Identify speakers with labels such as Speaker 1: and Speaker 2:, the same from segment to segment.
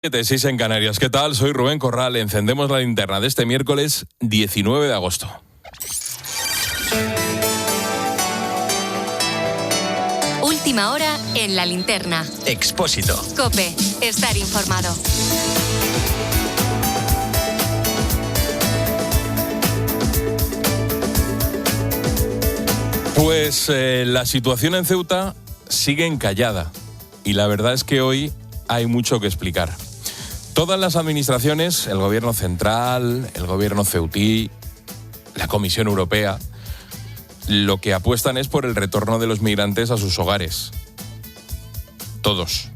Speaker 1: 7:06 en Canarias. ¿Qué tal? Soy Rubén Corral. Encendemos la linterna de este miércoles 19 de agosto.
Speaker 2: Última hora en la linterna.
Speaker 3: Expósito.
Speaker 2: COPE. Estar informado.
Speaker 1: Pues la situación en Ceuta sigue encallada. Y la verdad es que hoy hay mucho que explicar. Todas las administraciones, el gobierno central, el gobierno ceutí, la Comisión Europea, lo que apuestan es por el retorno de los migrantes a sus hogares. Todos.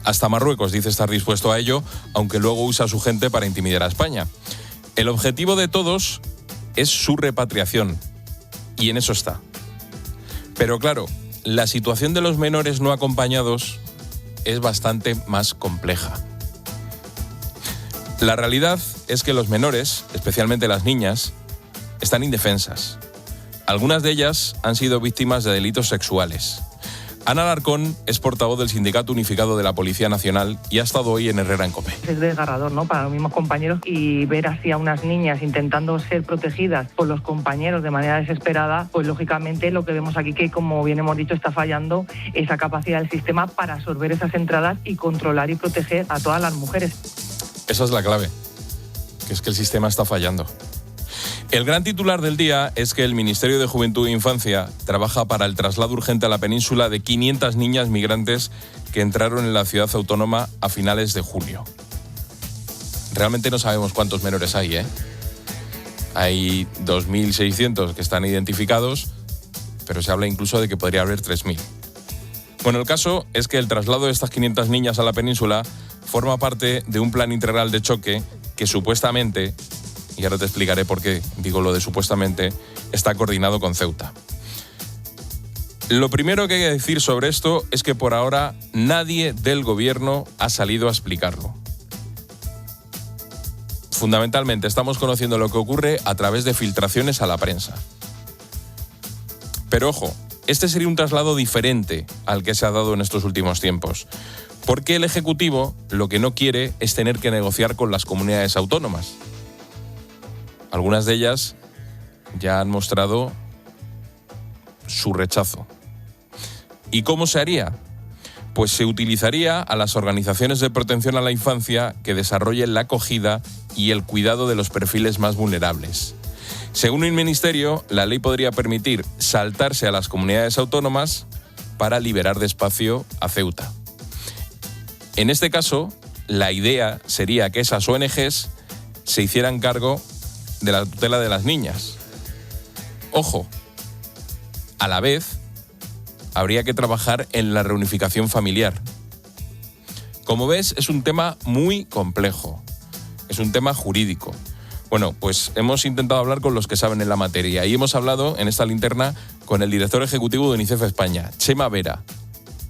Speaker 1: Hasta Marruecos dice estar dispuesto a ello, aunque luego usa a su gente para intimidar a España. El objetivo de todos es su repatriación, y en eso está. Pero claro, la situación de los menores no acompañados es bastante más compleja. La realidad es que los menores, especialmente las niñas, están indefensas. Algunas de ellas han sido víctimas de delitos sexuales. Ana Alarcón es portavoz del Sindicato Unificado de la Policía Nacional y ha estado hoy en Herrera en COPE.
Speaker 4: Es desgarrador, ¿no?, para los mismos compañeros, y ver así a unas niñas intentando ser protegidas por los compañeros de manera desesperada, pues lógicamente lo que vemos aquí, que como bien hemos dicho, está fallando esa capacidad del sistema para absorber esas entradas y controlar y proteger a todas las mujeres.
Speaker 1: Esa es la clave, que es que el sistema está fallando. El gran titular del día es que el Ministerio de Juventud e Infancia trabaja para el traslado urgente a la península de 500 niñas migrantes que entraron en la ciudad autónoma a finales de junio. Realmente no sabemos cuántos menores hay, ¿eh? Hay 2.600 que están identificados, pero se habla incluso de que podría haber 3.000. Bueno, el caso es que el traslado de estas 500 niñas a la península forma parte de un plan integral de choque que supuestamente, y ahora te explicaré por qué digo lo de supuestamente, está coordinado con Ceuta. Lo primero que hay que decir sobre esto es que por ahora nadie del gobierno ha salido a explicarlo. Fundamentalmente estamos conociendo lo que ocurre a través de filtraciones a la prensa. Pero ojo, este sería un traslado diferente al que se ha dado en estos últimos tiempos, porque el Ejecutivo lo que no quiere es tener que negociar con las comunidades autónomas. Algunas de ellas ya han mostrado su rechazo. ¿Y cómo se haría? Pues se utilizaría a las organizaciones de protección a la infancia que desarrollen la acogida y el cuidado de los perfiles más vulnerables. Según el Ministerio, la ley podría permitir saltarse a las comunidades autónomas para liberar de espacio a Ceuta. En este caso, la idea sería que esas ONGs se hicieran cargo de la tutela de las niñas. Ojo, a la vez habría que trabajar en la reunificación familiar. Como ves, es un tema muy complejo, es un tema jurídico. Bueno, pues hemos intentado hablar con los que saben en la materia y hemos hablado en esta linterna con el director ejecutivo de UNICEF España, Chema Vera.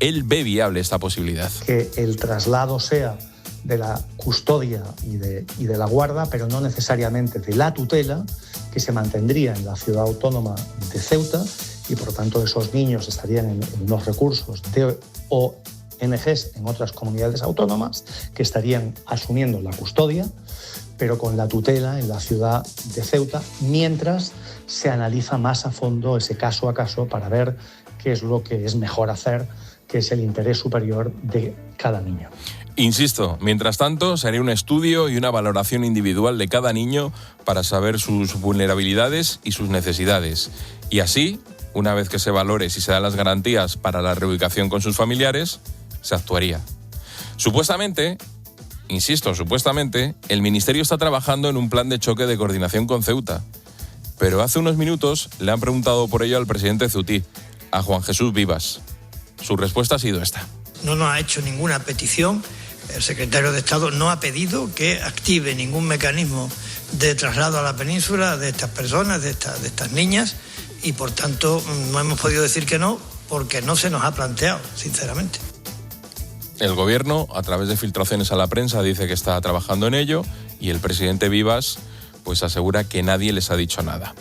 Speaker 1: Él ve viable esta posibilidad.
Speaker 5: Que el traslado sea de la custodia y de la guarda, pero no necesariamente de la tutela, que se mantendría en la ciudad autónoma de Ceuta, y por lo tanto esos niños estarían en unos recursos de ONGs en otras comunidades autónomas que estarían asumiendo la custodia, pero con la tutela en la ciudad de Ceuta, mientras se analiza más a fondo ese caso a caso para ver qué es lo que es mejor hacer, que es el interés superior de cada niño.
Speaker 1: Insisto, mientras tanto, se haría un estudio y una valoración individual de cada niño para saber sus vulnerabilidades y sus necesidades. Y así, una vez que se valore si se dan las garantías para la reubicación con sus familiares, se actuaría. Supuestamente, insisto, supuestamente, el Ministerio está trabajando en un plan de choque de coordinación con Ceuta. Pero hace unos minutos le han preguntado por ello al presidente ceutí, a Juan Jesús Vivas. Su respuesta ha sido esta.
Speaker 6: No nos ha hecho ninguna petición. El secretario de Estado no ha pedido que active ningún mecanismo de traslado a la península de estas personas, de estas niñas, y por tanto no hemos podido decir que no, porque no se nos ha planteado, sinceramente.
Speaker 1: El gobierno, a través de filtraciones a la prensa, dice que está trabajando en ello, y el presidente Vivas pues asegura que nadie les ha dicho nada.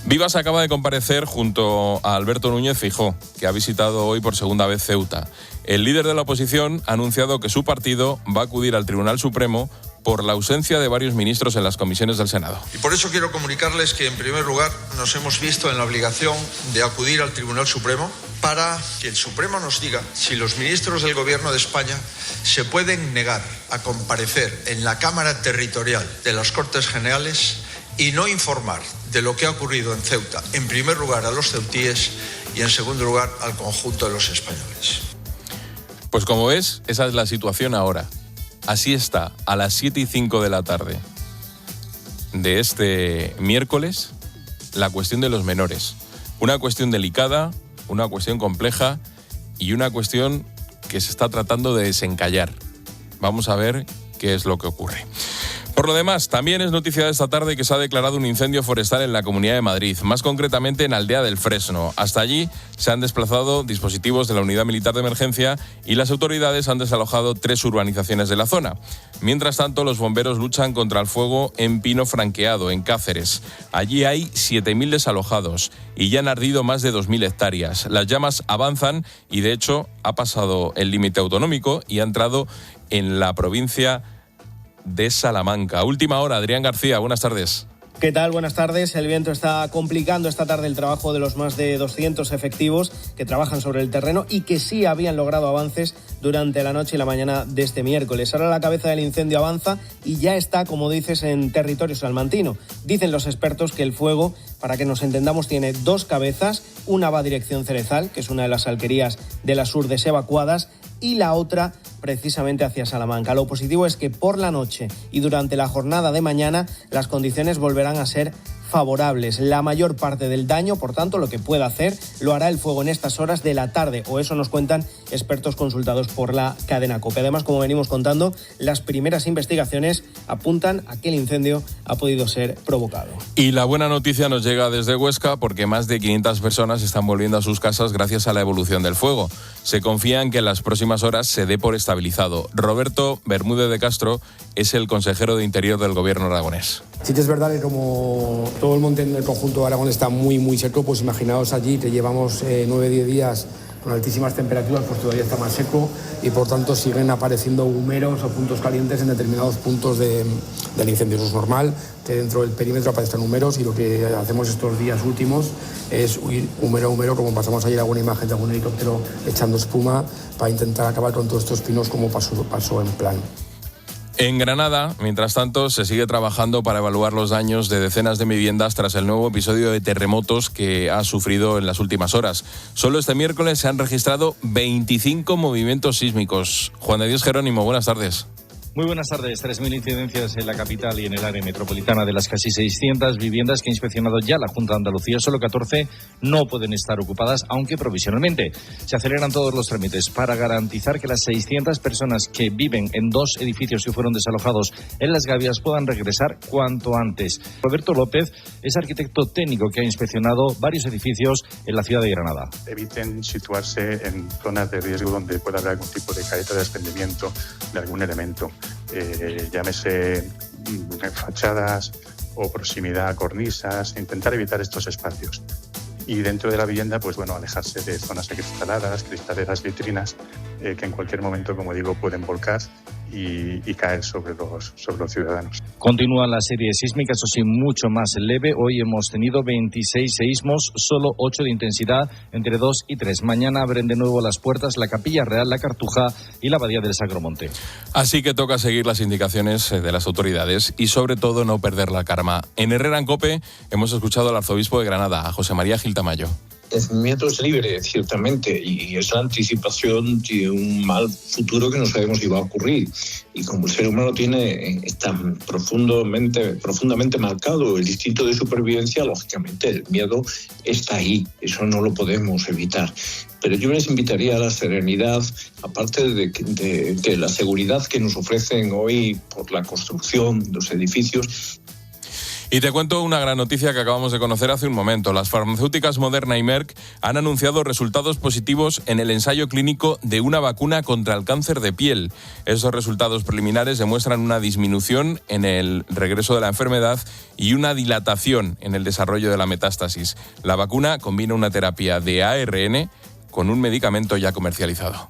Speaker 1: Vivas acaba de comparecer junto a Alberto Núñez Feijóo, que ha visitado hoy por segunda vez Ceuta. El líder de la oposición ha anunciado que su partido va a acudir al Tribunal Supremo por la ausencia de varios ministros en las comisiones del Senado.
Speaker 3: Y por eso quiero comunicarles que, en primer lugar, nos hemos visto en la obligación de acudir al Tribunal Supremo para que el Supremo nos diga si los ministros del Gobierno de España se pueden negar a comparecer en la Cámara Territorial de las Cortes Generales y no informar de lo que ha ocurrido en Ceuta, en primer lugar a los ceutíes y en segundo lugar al conjunto de los españoles.
Speaker 1: Pues como ves, esa es la situación ahora. Así está, a las 7:05 de la tarde de este miércoles, la cuestión de los menores. Una cuestión delicada, una cuestión compleja y una cuestión que se está tratando de desencallar. Vamos a ver qué es lo que ocurre. Por lo demás, también es noticia de esta tarde que se ha declarado un incendio forestal en la Comunidad de Madrid, más concretamente en Aldea del Fresno. Hasta allí se han desplazado dispositivos de la Unidad Militar de Emergencia y las autoridades han desalojado 3 urbanizaciones de la zona. Mientras tanto, los bomberos luchan contra el fuego en Pino Franqueado, en Cáceres. Allí hay 7.000 desalojados y ya han ardido más de 2.000 hectáreas. Las llamas avanzan y, de hecho, ha pasado el límite autonómico y ha entrado en la provincia de Salamanca. Última hora, Adrián García, buenas tardes.
Speaker 7: ¿Qué tal? Buenas tardes. El viento está complicando esta tarde el trabajo de los más de 200 efectivos que trabajan sobre el terreno y que sí habían logrado avances durante la noche y la mañana de este miércoles. Ahora la cabeza del incendio avanza y ya está, como dices, en territorio salmantino. Dicen los expertos que el fuego, para que nos entendamos, tiene 2 cabezas. Una va a dirección Cerezal, que es una de las alquerías de las Urdes evacuadas, y la otra precisamente hacia Salamanca. Lo positivo es que por la noche y durante la jornada de mañana las condiciones volverán a ser favorables. La mayor parte del daño, por tanto, lo que pueda hacer, lo hará el fuego en estas horas de la tarde, o eso nos cuentan expertos consultados por la cadena COPE. Además, como venimos contando, las primeras investigaciones apuntan a que el incendio ha podido ser provocado.
Speaker 1: Y la buena noticia nos llega desde Huesca porque más de 500 personas están volviendo a sus casas gracias a la evolución del fuego. Se confía en que en las próximas horas se dé por estabilizado. Roberto Bermúdez de Castro es el consejero de Interior del Gobierno aragonés.
Speaker 8: Sí que es verdad que como todo el monte en el conjunto de Aragón está muy seco, pues imaginaos allí que llevamos 9-10 días con altísimas temperaturas, pues todavía está más seco y por tanto siguen apareciendo humeros o puntos calientes en determinados puntos del incendio. Eso es normal, que dentro del perímetro aparezcan humeros y lo que hacemos estos días últimos es huir humero a humero, como pasamos ayer alguna imagen de algún helicóptero echando espuma para intentar acabar con todos estos pinos como pasó en plan.
Speaker 1: En Granada, mientras tanto, se sigue trabajando para evaluar los daños de decenas de viviendas tras el nuevo episodio de terremotos que ha sufrido en las últimas horas. Solo este miércoles se han registrado 25 movimientos sísmicos. Juan de Dios Jerónimo, buenas tardes.
Speaker 9: Muy buenas tardes. 3.000 incidencias en la capital y en el área metropolitana. De las casi 600 viviendas que ha inspeccionado ya la Junta de Andalucía, solo 14 no pueden estar ocupadas, aunque provisionalmente. Se aceleran todos los trámites para garantizar que las 600 personas que viven en 2 edificios que fueron desalojados en Las Gavias puedan regresar cuanto antes. Roberto López es arquitecto técnico que ha inspeccionado varios edificios en la ciudad de Granada.
Speaker 10: Eviten situarse en zonas de riesgo donde pueda haber algún tipo de careta de desprendimiento de algún elemento. Llámese fachadas o proximidad a cornisas, intentar evitar estos espacios. Y dentro de la vivienda, pues bueno, alejarse de zonas acristaladas, cristaleras, vitrinas, que en cualquier momento, como digo, pueden volcar y caer sobre los ciudadanos.
Speaker 9: Continúa la serie sísmica, eso sí, mucho más leve. Hoy hemos tenido 26 seísmos, solo 8 de intensidad, entre 2 y 3. Mañana abren de nuevo las puertas la Capilla Real, la Cartuja y la Abadía del Sagromonte.
Speaker 1: Así que toca seguir las indicaciones de las autoridades y sobre todo no perder la calma. En Herrera en COPE hemos escuchado al arzobispo de Granada, a José María Gil Tamayo.
Speaker 11: El miedo es libre, ciertamente, y es la anticipación de un mal futuro que no sabemos si va a ocurrir. Y como el ser humano está profundamente marcado el instinto de supervivencia, lógicamente el miedo está ahí, eso no lo podemos evitar. Pero yo les invitaría a la serenidad, aparte de la seguridad que nos ofrecen hoy por la construcción de los edificios.
Speaker 1: Y te cuento una gran noticia que acabamos de conocer hace un momento. Las farmacéuticas Moderna y Merck han anunciado resultados positivos en el ensayo clínico de una vacuna contra el cáncer de piel. Esos resultados preliminares demuestran una disminución en el regreso de la enfermedad y una dilatación en el desarrollo de la metástasis. La vacuna combina una terapia de ARN con un medicamento ya comercializado.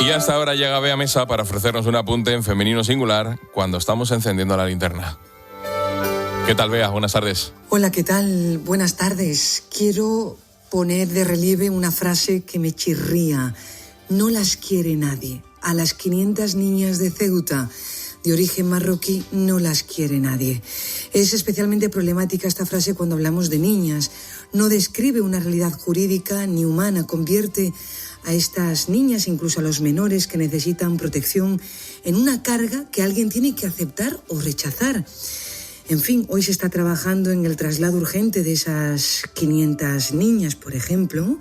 Speaker 1: Y hasta ahora llega Bea Mesa para ofrecernos un apunte en femenino singular cuando estamos encendiendo la linterna. ¿Qué tal, Bea? Buenas tardes.
Speaker 12: Hola, ¿qué tal? Buenas tardes. Quiero poner de relieve una frase que me chirría. No las quiere nadie. A las 500 niñas de Ceuta de origen marroquí no las quiere nadie. Es especialmente problemática esta frase cuando hablamos de niñas. No describe una realidad jurídica ni humana, convierte a estas niñas, incluso a los menores que necesitan protección, en una carga que alguien tiene que aceptar o rechazar. En fin, hoy se está trabajando en el traslado urgente de esas 500 niñas, por ejemplo.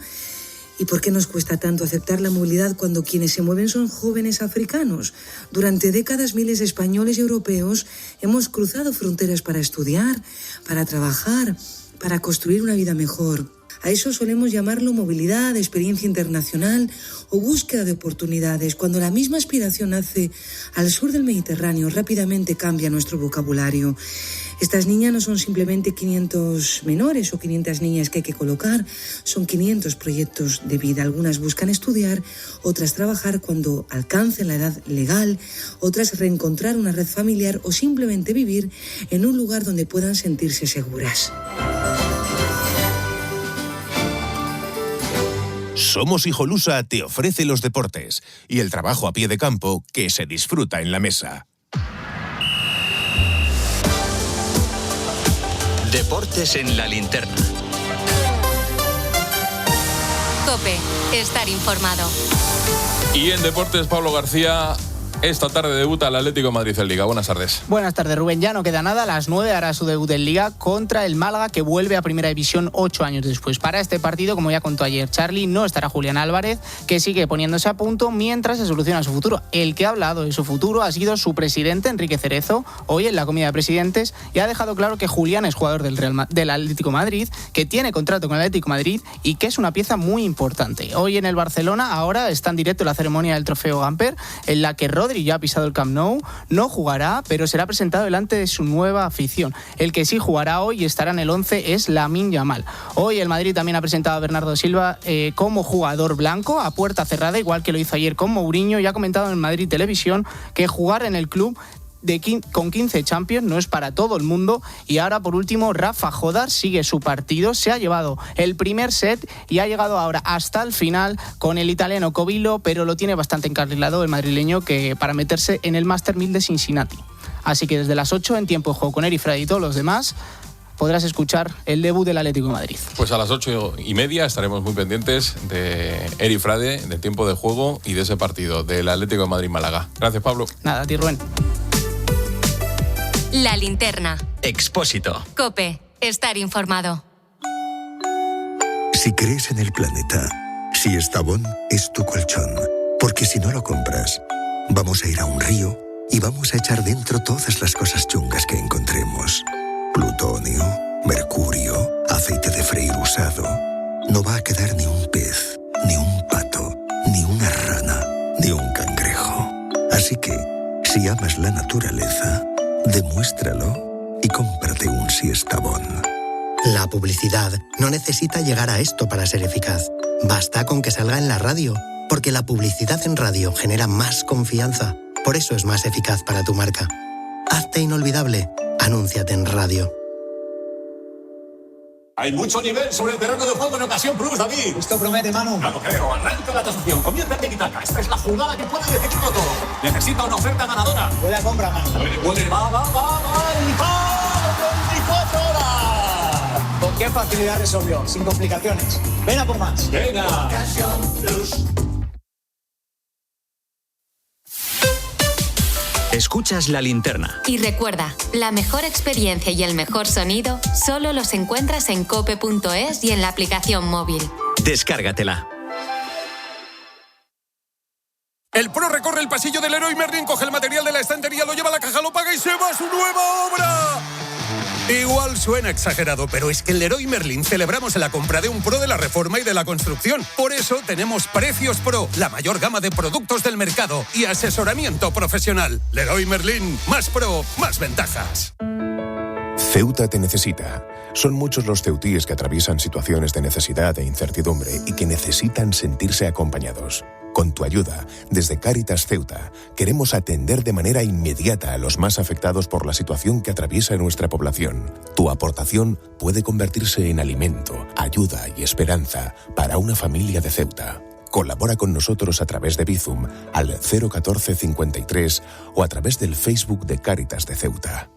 Speaker 12: ¿Y por qué nos cuesta tanto aceptar la movilidad cuando quienes se mueven son jóvenes africanos? Durante décadas, miles de españoles y europeos hemos cruzado fronteras para estudiar, para trabajar, para construir una vida mejor. A eso solemos llamarlo movilidad, experiencia internacional o búsqueda de oportunidades. Cuando la misma aspiración nace al sur del Mediterráneo, rápidamente cambia nuestro vocabulario. Estas niñas no son simplemente 500 menores o 500 niñas que hay que colocar, son 500 proyectos de vida. Algunas buscan estudiar, otras trabajar cuando alcancen la edad legal, otras reencontrar una red familiar o simplemente vivir en un lugar donde puedan sentirse seguras.
Speaker 13: Somos Hijolusa te ofrece los deportes y el trabajo a pie de campo que se disfruta en la mesa.
Speaker 14: Deportes en la linterna.
Speaker 2: COPE, estar informado.
Speaker 1: Y en deportes, Pablo García, esta tarde debuta el Atlético de Madrid en Liga. Buenas tardes.
Speaker 15: Buenas tardes, Rubén. Ya no queda nada. A las 9 hará su debut en Liga contra el Málaga, que vuelve a Primera División 8 años después. Para este partido, como ya contó ayer Charlie, no estará Julián Álvarez, que sigue poniéndose a punto mientras se soluciona su futuro. El que ha hablado de su futuro ha sido su presidente, Enrique Cerezo, hoy en la comida de presidentes, y ha dejado claro que Julián es jugador del Atlético de Madrid, que tiene contrato con el Atlético de Madrid y que es una pieza muy importante. Hoy en el Barcelona, ahora está en directo la ceremonia del Trofeo Gamper, en la que Rodri ya ha pisado el Camp Nou, no jugará, pero será presentado delante de su nueva afición. El que sí jugará hoy y estará en el 11 es Lamine Yamal. Hoy el Madrid también ha presentado a Bernardo Silva como jugador blanco a puerta cerrada, igual que lo hizo ayer con Mourinho, y ha comentado en Madrid Televisión que jugar en el club con 15 Champions no es para todo el mundo. Y ahora, por último, Rafa Jodar sigue su partido, se ha llevado el primer set y ha llegado ahora hasta el final con el italiano Covillo, pero lo tiene bastante encarrilado el madrileño, que para meterse en el Master 1000 de Cincinnati. Así que desde las 8 en tiempo de juego con Eri Frade y todos los demás podrás escuchar el debut del Atlético de Madrid.
Speaker 1: Pues a las 8:30 estaremos muy pendientes de Eri Frade, del tiempo de juego y de ese partido del Atlético de Madrid-Málaga. Gracias, Pablo.
Speaker 15: Nada, a ti, Rubén.
Speaker 2: La linterna.
Speaker 14: Expósito.
Speaker 2: COPE, estar informado.
Speaker 16: Si crees en el planeta, si Estavón es tu colchón, porque si no lo compras, vamos a ir a un río y vamos a echar dentro todas las cosas chungas que encontremos. Plutonio, mercurio, aceite de freír usado. No va a quedar ni un pez, ni un pato, ni una rana, ni un cangrejo. Así que, si amas la naturaleza, demuéstralo y cómprate un Siestabón.
Speaker 17: La publicidad no necesita llegar a esto para ser eficaz. Basta con que salga en la radio, porque la publicidad en radio genera más confianza. Por eso es más eficaz para tu marca. Hazte inolvidable. Anúnciate en radio.
Speaker 18: Hay mucho nivel sobre el terreno de juego en Ocasión Plus, David.
Speaker 19: Esto promete, Manu.
Speaker 18: No lo creo. Arranca la tasación. Comienza el tiki-taka. Esta es la jugada que puede decidirlo todo. Necesita una oferta ganadora.
Speaker 19: Buena compra, Manu.
Speaker 18: Puede. Va. ¡24 horas!
Speaker 19: ¿Con qué facilidad resolvió? Sin complicaciones. Ven a por más.
Speaker 18: Venga. Ocasión Plus.
Speaker 14: Escuchas La Linterna.
Speaker 2: Y recuerda, la mejor experiencia y el mejor sonido solo los encuentras en cope.es y en la aplicación móvil.
Speaker 14: Descárgatela.
Speaker 20: El pro recorre el pasillo del Leroy Merlin, coge el material de la estantería, lo lleva a la caja, lo paga y se va a su nueva obra. Igual suena exagerado, pero es que en Leroy Merlin celebramos la compra de un pro de la reforma y de la construcción. Por eso tenemos Precios Pro, la mayor gama de productos del mercado y asesoramiento profesional. Leroy Merlin, más pro, más ventajas.
Speaker 13: Ceuta te necesita. Son muchos los ceutíes que atraviesan situaciones de necesidad e incertidumbre y que necesitan sentirse acompañados. Con tu ayuda, desde Cáritas Ceuta, queremos atender de manera inmediata a los más afectados por la situación que atraviesa nuestra población. Tu aportación puede convertirse en alimento, ayuda y esperanza para una familia de Ceuta. Colabora con nosotros a través de Bizum al 014 53 o a través del Facebook de Cáritas de Ceuta.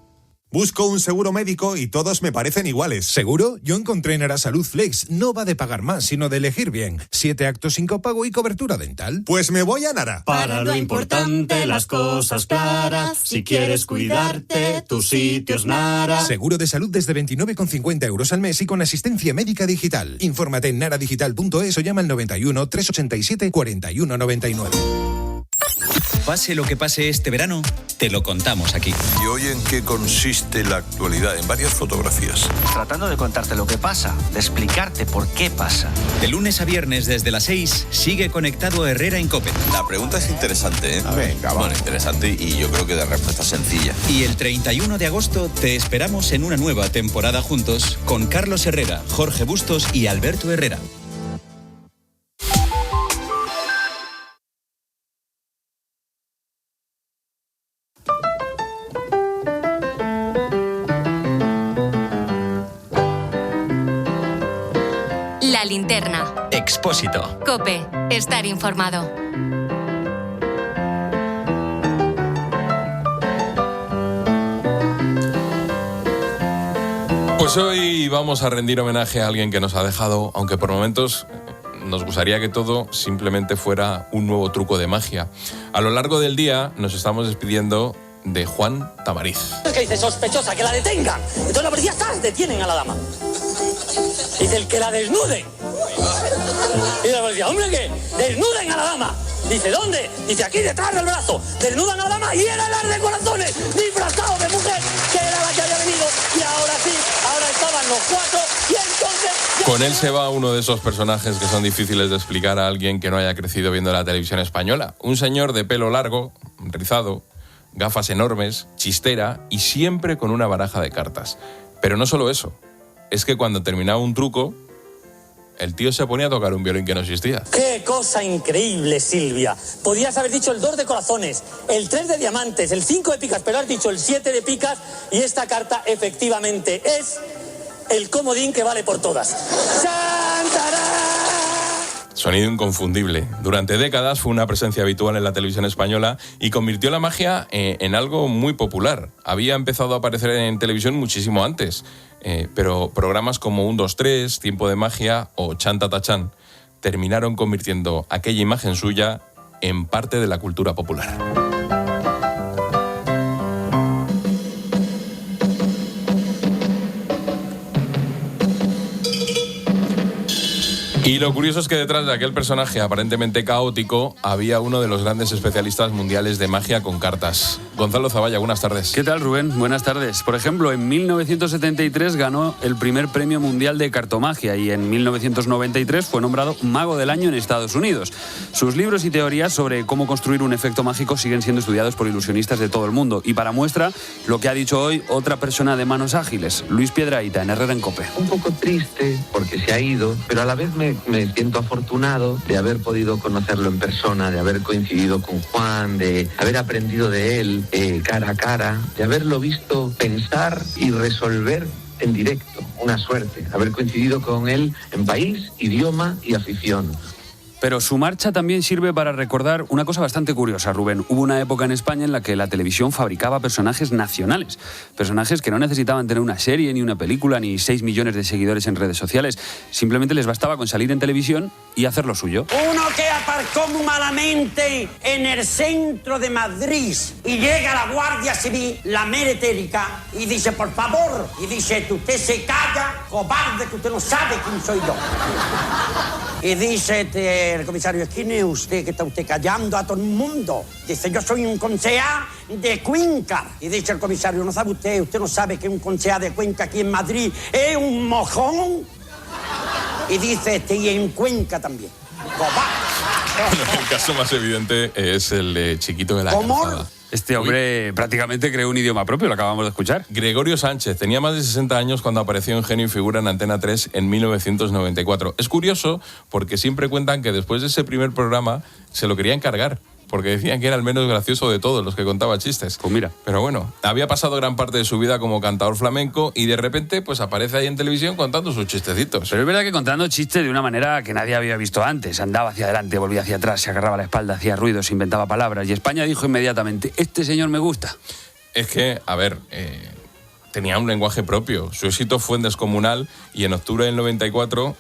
Speaker 21: Busco un seguro médico y todos me parecen iguales. ¿Seguro? Yo encontré en Arasalud Flex. No va de pagar más, sino de elegir bien. 7 actos sin copago y cobertura dental. Pues me voy a Nara.
Speaker 22: Para lo importante, las cosas claras. Si quieres cuidarte, tu sitio es Nara.
Speaker 21: Seguro de salud desde 29,50 € al mes y con asistencia médica digital. Infórmate en naradigital.es o llama al 91 387 41 99.
Speaker 14: Pase lo que pase este verano, te lo contamos aquí.
Speaker 23: ¿Y hoy en qué consiste la actualidad? En varias fotografías.
Speaker 24: Tratando de contarte lo que pasa, de explicarte por qué pasa.
Speaker 14: De lunes a viernes desde las 6, sigue conectado Herrera en COPE.
Speaker 23: La pregunta es interesante, ¿eh?
Speaker 21: Venga, va.
Speaker 23: Bueno, interesante y yo creo que de respuesta sencilla.
Speaker 14: Y el 31 de agosto te esperamos en una nueva temporada juntos con Carlos Herrera, Jorge Bustos y Alberto Herrera.
Speaker 2: La Linterna.
Speaker 14: Expósito.
Speaker 2: COPE. Estar informado.
Speaker 1: Pues hoy vamos a rendir homenaje a alguien que nos ha dejado, aunque por momentos nos gustaría que todo simplemente fuera un nuevo truco de magia. A lo largo del día nos estamos despidiendo de Juan Tamariz.
Speaker 25: ¿Qué dice? Sospechosa, que la detengan. Entonces la policía está, detienen a la dama. Dice el que la desnude. Y la policía, hombre, ¿qué? Desnuden a la dama. Dice, ¿dónde? Dice, aquí detrás del brazo. Desnudan a la dama y era el de corazones, disfrazado de mujer, que era la que había venido. Y ahora sí, ahora estaban los 4 y entonces...
Speaker 1: Con él se va uno de esos personajes que son difíciles de explicar a alguien que no haya crecido viendo la televisión española. Un señor de pelo largo, rizado, gafas enormes, chistera y siempre con una baraja de cartas. Pero no solo eso, es que cuando terminaba un truco, el tío se ponía a tocar un violín que no existía.
Speaker 25: ¡Qué cosa increíble, Silvia! Podías haber dicho el 2 de corazones, el 3 de diamantes, el 5 de picas, pero has dicho el 7 de picas y esta carta efectivamente es el comodín que vale por todas. ¡Chantarán!
Speaker 1: Sonido inconfundible. Durante décadas fue una presencia habitual en la televisión española y convirtió la magia en algo muy popular. Había empezado a aparecer en televisión muchísimo antes, pero programas como 1, 2, 3, Tiempo de Magia o Chan Tata Chan terminaron convirtiendo aquella imagen suya en parte de la cultura popular. Y lo curioso es que detrás de aquel personaje aparentemente caótico había uno de los grandes especialistas mundiales de magia con cartas. Gonzalo Zavalla, buenas tardes.
Speaker 26: ¿Qué tal, Rubén? Buenas tardes. Por ejemplo, en 1973 ganó el primer premio mundial de cartomagia y en 1993 fue nombrado Mago del Año en Estados Unidos. Sus libros y teorías sobre cómo construir un efecto mágico siguen siendo estudiados por ilusionistas de todo el mundo. Y para muestra, lo que ha dicho hoy otra persona de manos ágiles, Luis Piedrahita, en Herrera en COPE.
Speaker 27: Un poco triste porque se ha ido, pero a la vez me siento afortunado de haber podido conocerlo en persona, de haber coincidido con Juan, de haber aprendido de él cara a cara, de haberlo visto pensar y resolver en directo. Una suerte haber coincidido con él en país, idioma y afición.
Speaker 26: Pero su marcha también sirve para recordar una cosa bastante curiosa, Rubén. Hubo una época en España en la que la televisión fabricaba personajes nacionales. Personajes que no necesitaban tener una serie, ni una película, ni 6 millones de seguidores en redes sociales. Simplemente les bastaba con salir en televisión y hacer lo suyo.
Speaker 25: Uno que aparcó muy malamente en el centro de Madrid y llega la Guardia Civil, la meretérica, y dice, por favor, y dice, usted se calla, cobarde, que usted no sabe quién soy yo. Y dice el comisario, ¿quién es usted que está usted callando a todo el mundo? Dice, yo soy un concejal de Cuenca. Y dice el comisario, ¿no sabe usted no sabe que un concejal de Cuenca aquí en Madrid es un mojón? Y dice, y en Cuenca también.
Speaker 1: Bueno, el caso más evidente es el de Chiquito de la Calzada.
Speaker 26: Este hombre prácticamente creó un idioma propio, lo acabamos de escuchar.
Speaker 1: Gregorio Sánchez tenía más de 60 años cuando apareció en Genio y Figura en Antena 3 en 1994. Es curioso porque siempre cuentan que después de ese primer programa se lo querían cargar, porque decían que era el menos gracioso de todos los que contaba chistes.
Speaker 26: Pues mira.
Speaker 1: Pero bueno, había pasado gran parte de su vida como cantador flamenco y de repente pues aparece ahí en televisión contando sus chistecitos.
Speaker 26: Pero es verdad que contando chistes de una manera que nadie había visto antes. Andaba hacia adelante, volvía hacia atrás, se agarraba la espalda, hacía ruidos, inventaba palabras. Y España dijo inmediatamente, este señor me gusta.
Speaker 1: Es que, a ver, tenía un lenguaje propio. Su éxito fue en descomunal y en octubre del 94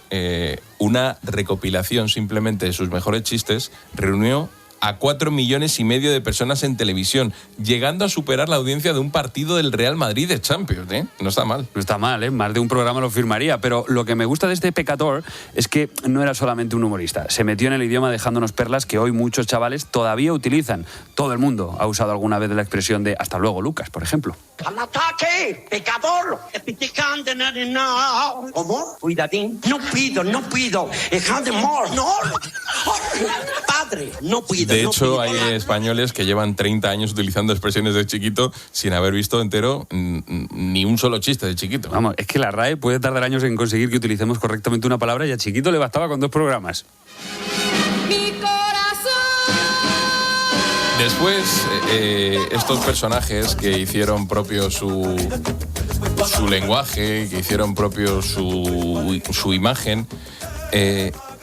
Speaker 1: una recopilación simplemente de sus mejores chistes reunió a 4,5 millones de personas en televisión, llegando a superar la audiencia de un partido del Real Madrid de Champions, ¿eh? No está mal.
Speaker 26: No está mal, ¿eh? Más de un programa lo firmaría, pero lo que me gusta de este pecador es que no era solamente un humorista. Se metió en el idioma dejándonos perlas que hoy muchos chavales todavía utilizan. Todo el mundo ha usado alguna vez la expresión de hasta luego, Lucas, por ejemplo.
Speaker 25: ¡Al ataque! ¡Pecador! ¿Cómo? Cuidadín. No pido. No. Padre, no pido.
Speaker 1: De hecho, hay españoles que llevan 30 años utilizando expresiones de Chiquito sin haber visto entero ni un solo chiste de Chiquito.
Speaker 26: Vamos, es que la RAE puede tardar años en conseguir que utilicemos correctamente una palabra y a Chiquito le bastaba con 2 programas.
Speaker 1: Después, estos personajes que hicieron propio su lenguaje, que hicieron propio su imagen,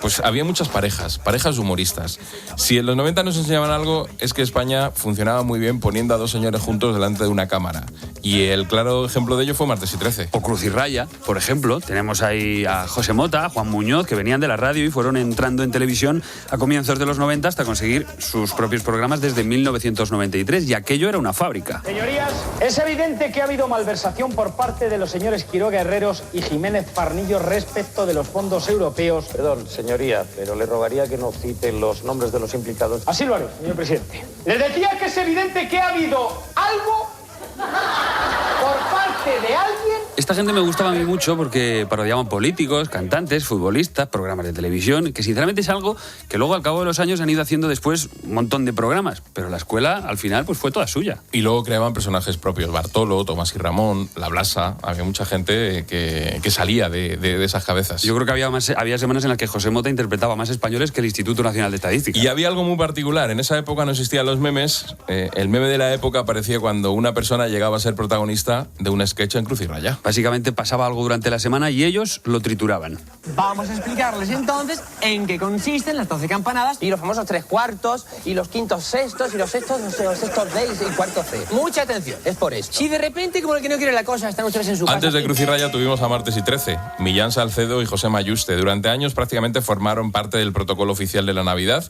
Speaker 1: pues había muchas parejas humoristas. Si en los 90 nos enseñaban algo, es que España funcionaba muy bien poniendo a 2 señores juntos delante de una cámara. Y el claro ejemplo de ello fue Martes y 13.
Speaker 26: O Cruz y Raya, por ejemplo. Tenemos ahí a José Mota, a Juan Muñoz, que venían de la radio y fueron entrando en televisión a comienzos de los 90 hasta conseguir sus propios programas desde 1993. Y aquello era una fábrica.
Speaker 19: Señorías, es evidente que ha habido malversación por parte de los señores Quiroga Herreros y Jiménez Parnillo respecto de los fondos europeos.
Speaker 3: Perdón, señoría, pero le rogaría que no citen los nombres de los implicados.
Speaker 19: Así lo haré, señor presidente. Les decía que es evidente que ha habido algo por parte de alguien.
Speaker 26: Esta gente me gustaba a mí mucho porque parodiaban políticos, cantantes, futbolistas, programas de televisión, que sinceramente es algo que luego al cabo de los años han ido haciendo después un montón de programas, pero la escuela al final pues fue toda suya.
Speaker 1: Y luego creaban personajes propios, Bartolo, Tomás y Ramón, La Blasa, había mucha gente que salía de esas cabezas.
Speaker 26: Yo creo que había semanas en las que José Mota interpretaba más españoles que el Instituto Nacional de Estadística.
Speaker 1: Y había algo muy particular, en esa época no existían los memes, el meme de la época aparecía cuando una persona llegaba a ser protagonista de un sketch en Cruz y Raya.
Speaker 26: Básicamente pasaba algo durante la semana y ellos lo trituraban.
Speaker 4: Vamos a explicarles entonces en qué consisten las 12 campanadas y los famosos 3 cuartos y los quintos sextos y los sextos D y cuarto C. Mucha atención, es por esto. Si de repente, como el que no quiere la cosa, están ustedes en su casa...
Speaker 1: Antes de Cruz y Raya tuvimos a Martes y 13, Millán Salcedo y José Mayuste. Durante años prácticamente formaron parte del protocolo oficial de la Navidad.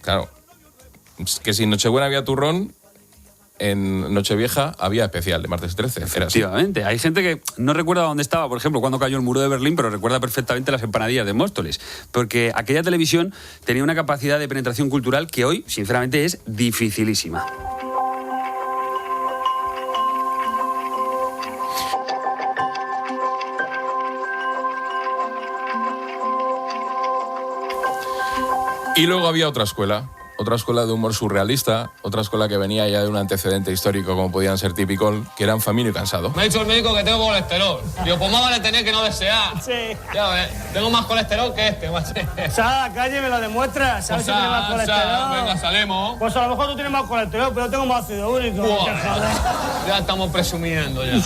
Speaker 1: Claro, que si en Nochebuena había turrón, en Nochevieja había especial de Martes y 13.
Speaker 26: Efectivamente. Hay gente que no recuerda dónde estaba, por ejemplo, cuando cayó el muro de Berlín, pero recuerda perfectamente las empanadillas de Móstoles. Porque aquella televisión tenía una capacidad de penetración cultural que hoy, sinceramente, es dificilísima.
Speaker 1: Y luego había otra escuela de humor surrealista, otra escuela que venía ya de un antecedente histórico como podían ser Típico, que eran Famino y Cansado.
Speaker 5: Me ha dicho el médico que tengo colesterol. Digo, pues más vale tener que no desear.
Speaker 4: Sí.
Speaker 5: Ya ves, tengo más colesterol que este, macho.
Speaker 4: Sal a la calle y me lo demuestras. ¿Sabes si tienes más colesterol?
Speaker 5: Venga, salimos.
Speaker 4: Pues a lo mejor tú tienes más colesterol, pero yo tengo más ácido úrico.
Speaker 5: Ya estamos presumiendo ya.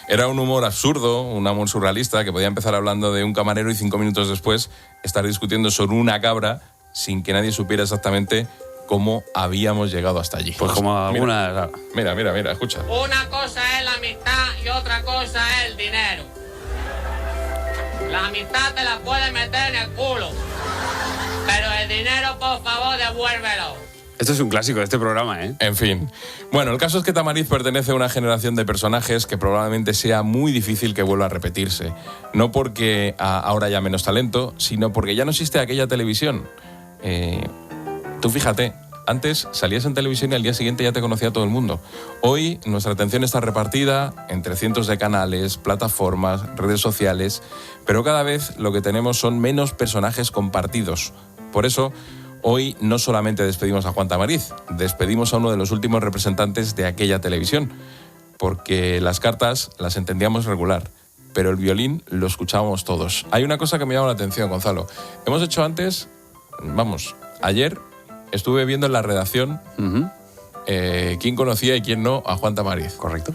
Speaker 1: Era un humor absurdo, un humor surrealista, que podía empezar hablando de un camarero y 5 minutos después estar discutiendo sobre una cabra sin que nadie supiera exactamente cómo habíamos llegado hasta allí.
Speaker 26: Pues como alguna...
Speaker 1: Mira, escucha.
Speaker 5: Una cosa es la amistad y otra cosa es el dinero. La amistad te la puedes meter en el culo, pero el dinero, por favor, devuélvelo.
Speaker 26: Esto es un clásico de este programa, ¿eh?
Speaker 1: En fin. Bueno, el caso es que Tamariz pertenece a una generación de personajes que probablemente sea muy difícil que vuelva a repetirse. No porque ahora haya menos talento, sino porque ya no existe aquella televisión. Tú fíjate, antes salías en televisión y al día siguiente ya te conocía todo el mundo. Hoy nuestra atención está repartida entre cientos de canales, plataformas, redes sociales, pero cada vez lo que tenemos son menos personajes compartidos. Por eso, hoy no solamente despedimos a Juan Tamariz, despedimos a uno de los últimos representantes de aquella televisión, porque las cartas las entendíamos regular, pero el violín lo escuchábamos todos. Hay una cosa que me llama la atención, Gonzalo. Hemos hecho antes, ayer estuve viendo en la redacción quién conocía y quién no a Juan Tamariz.
Speaker 26: Correcto.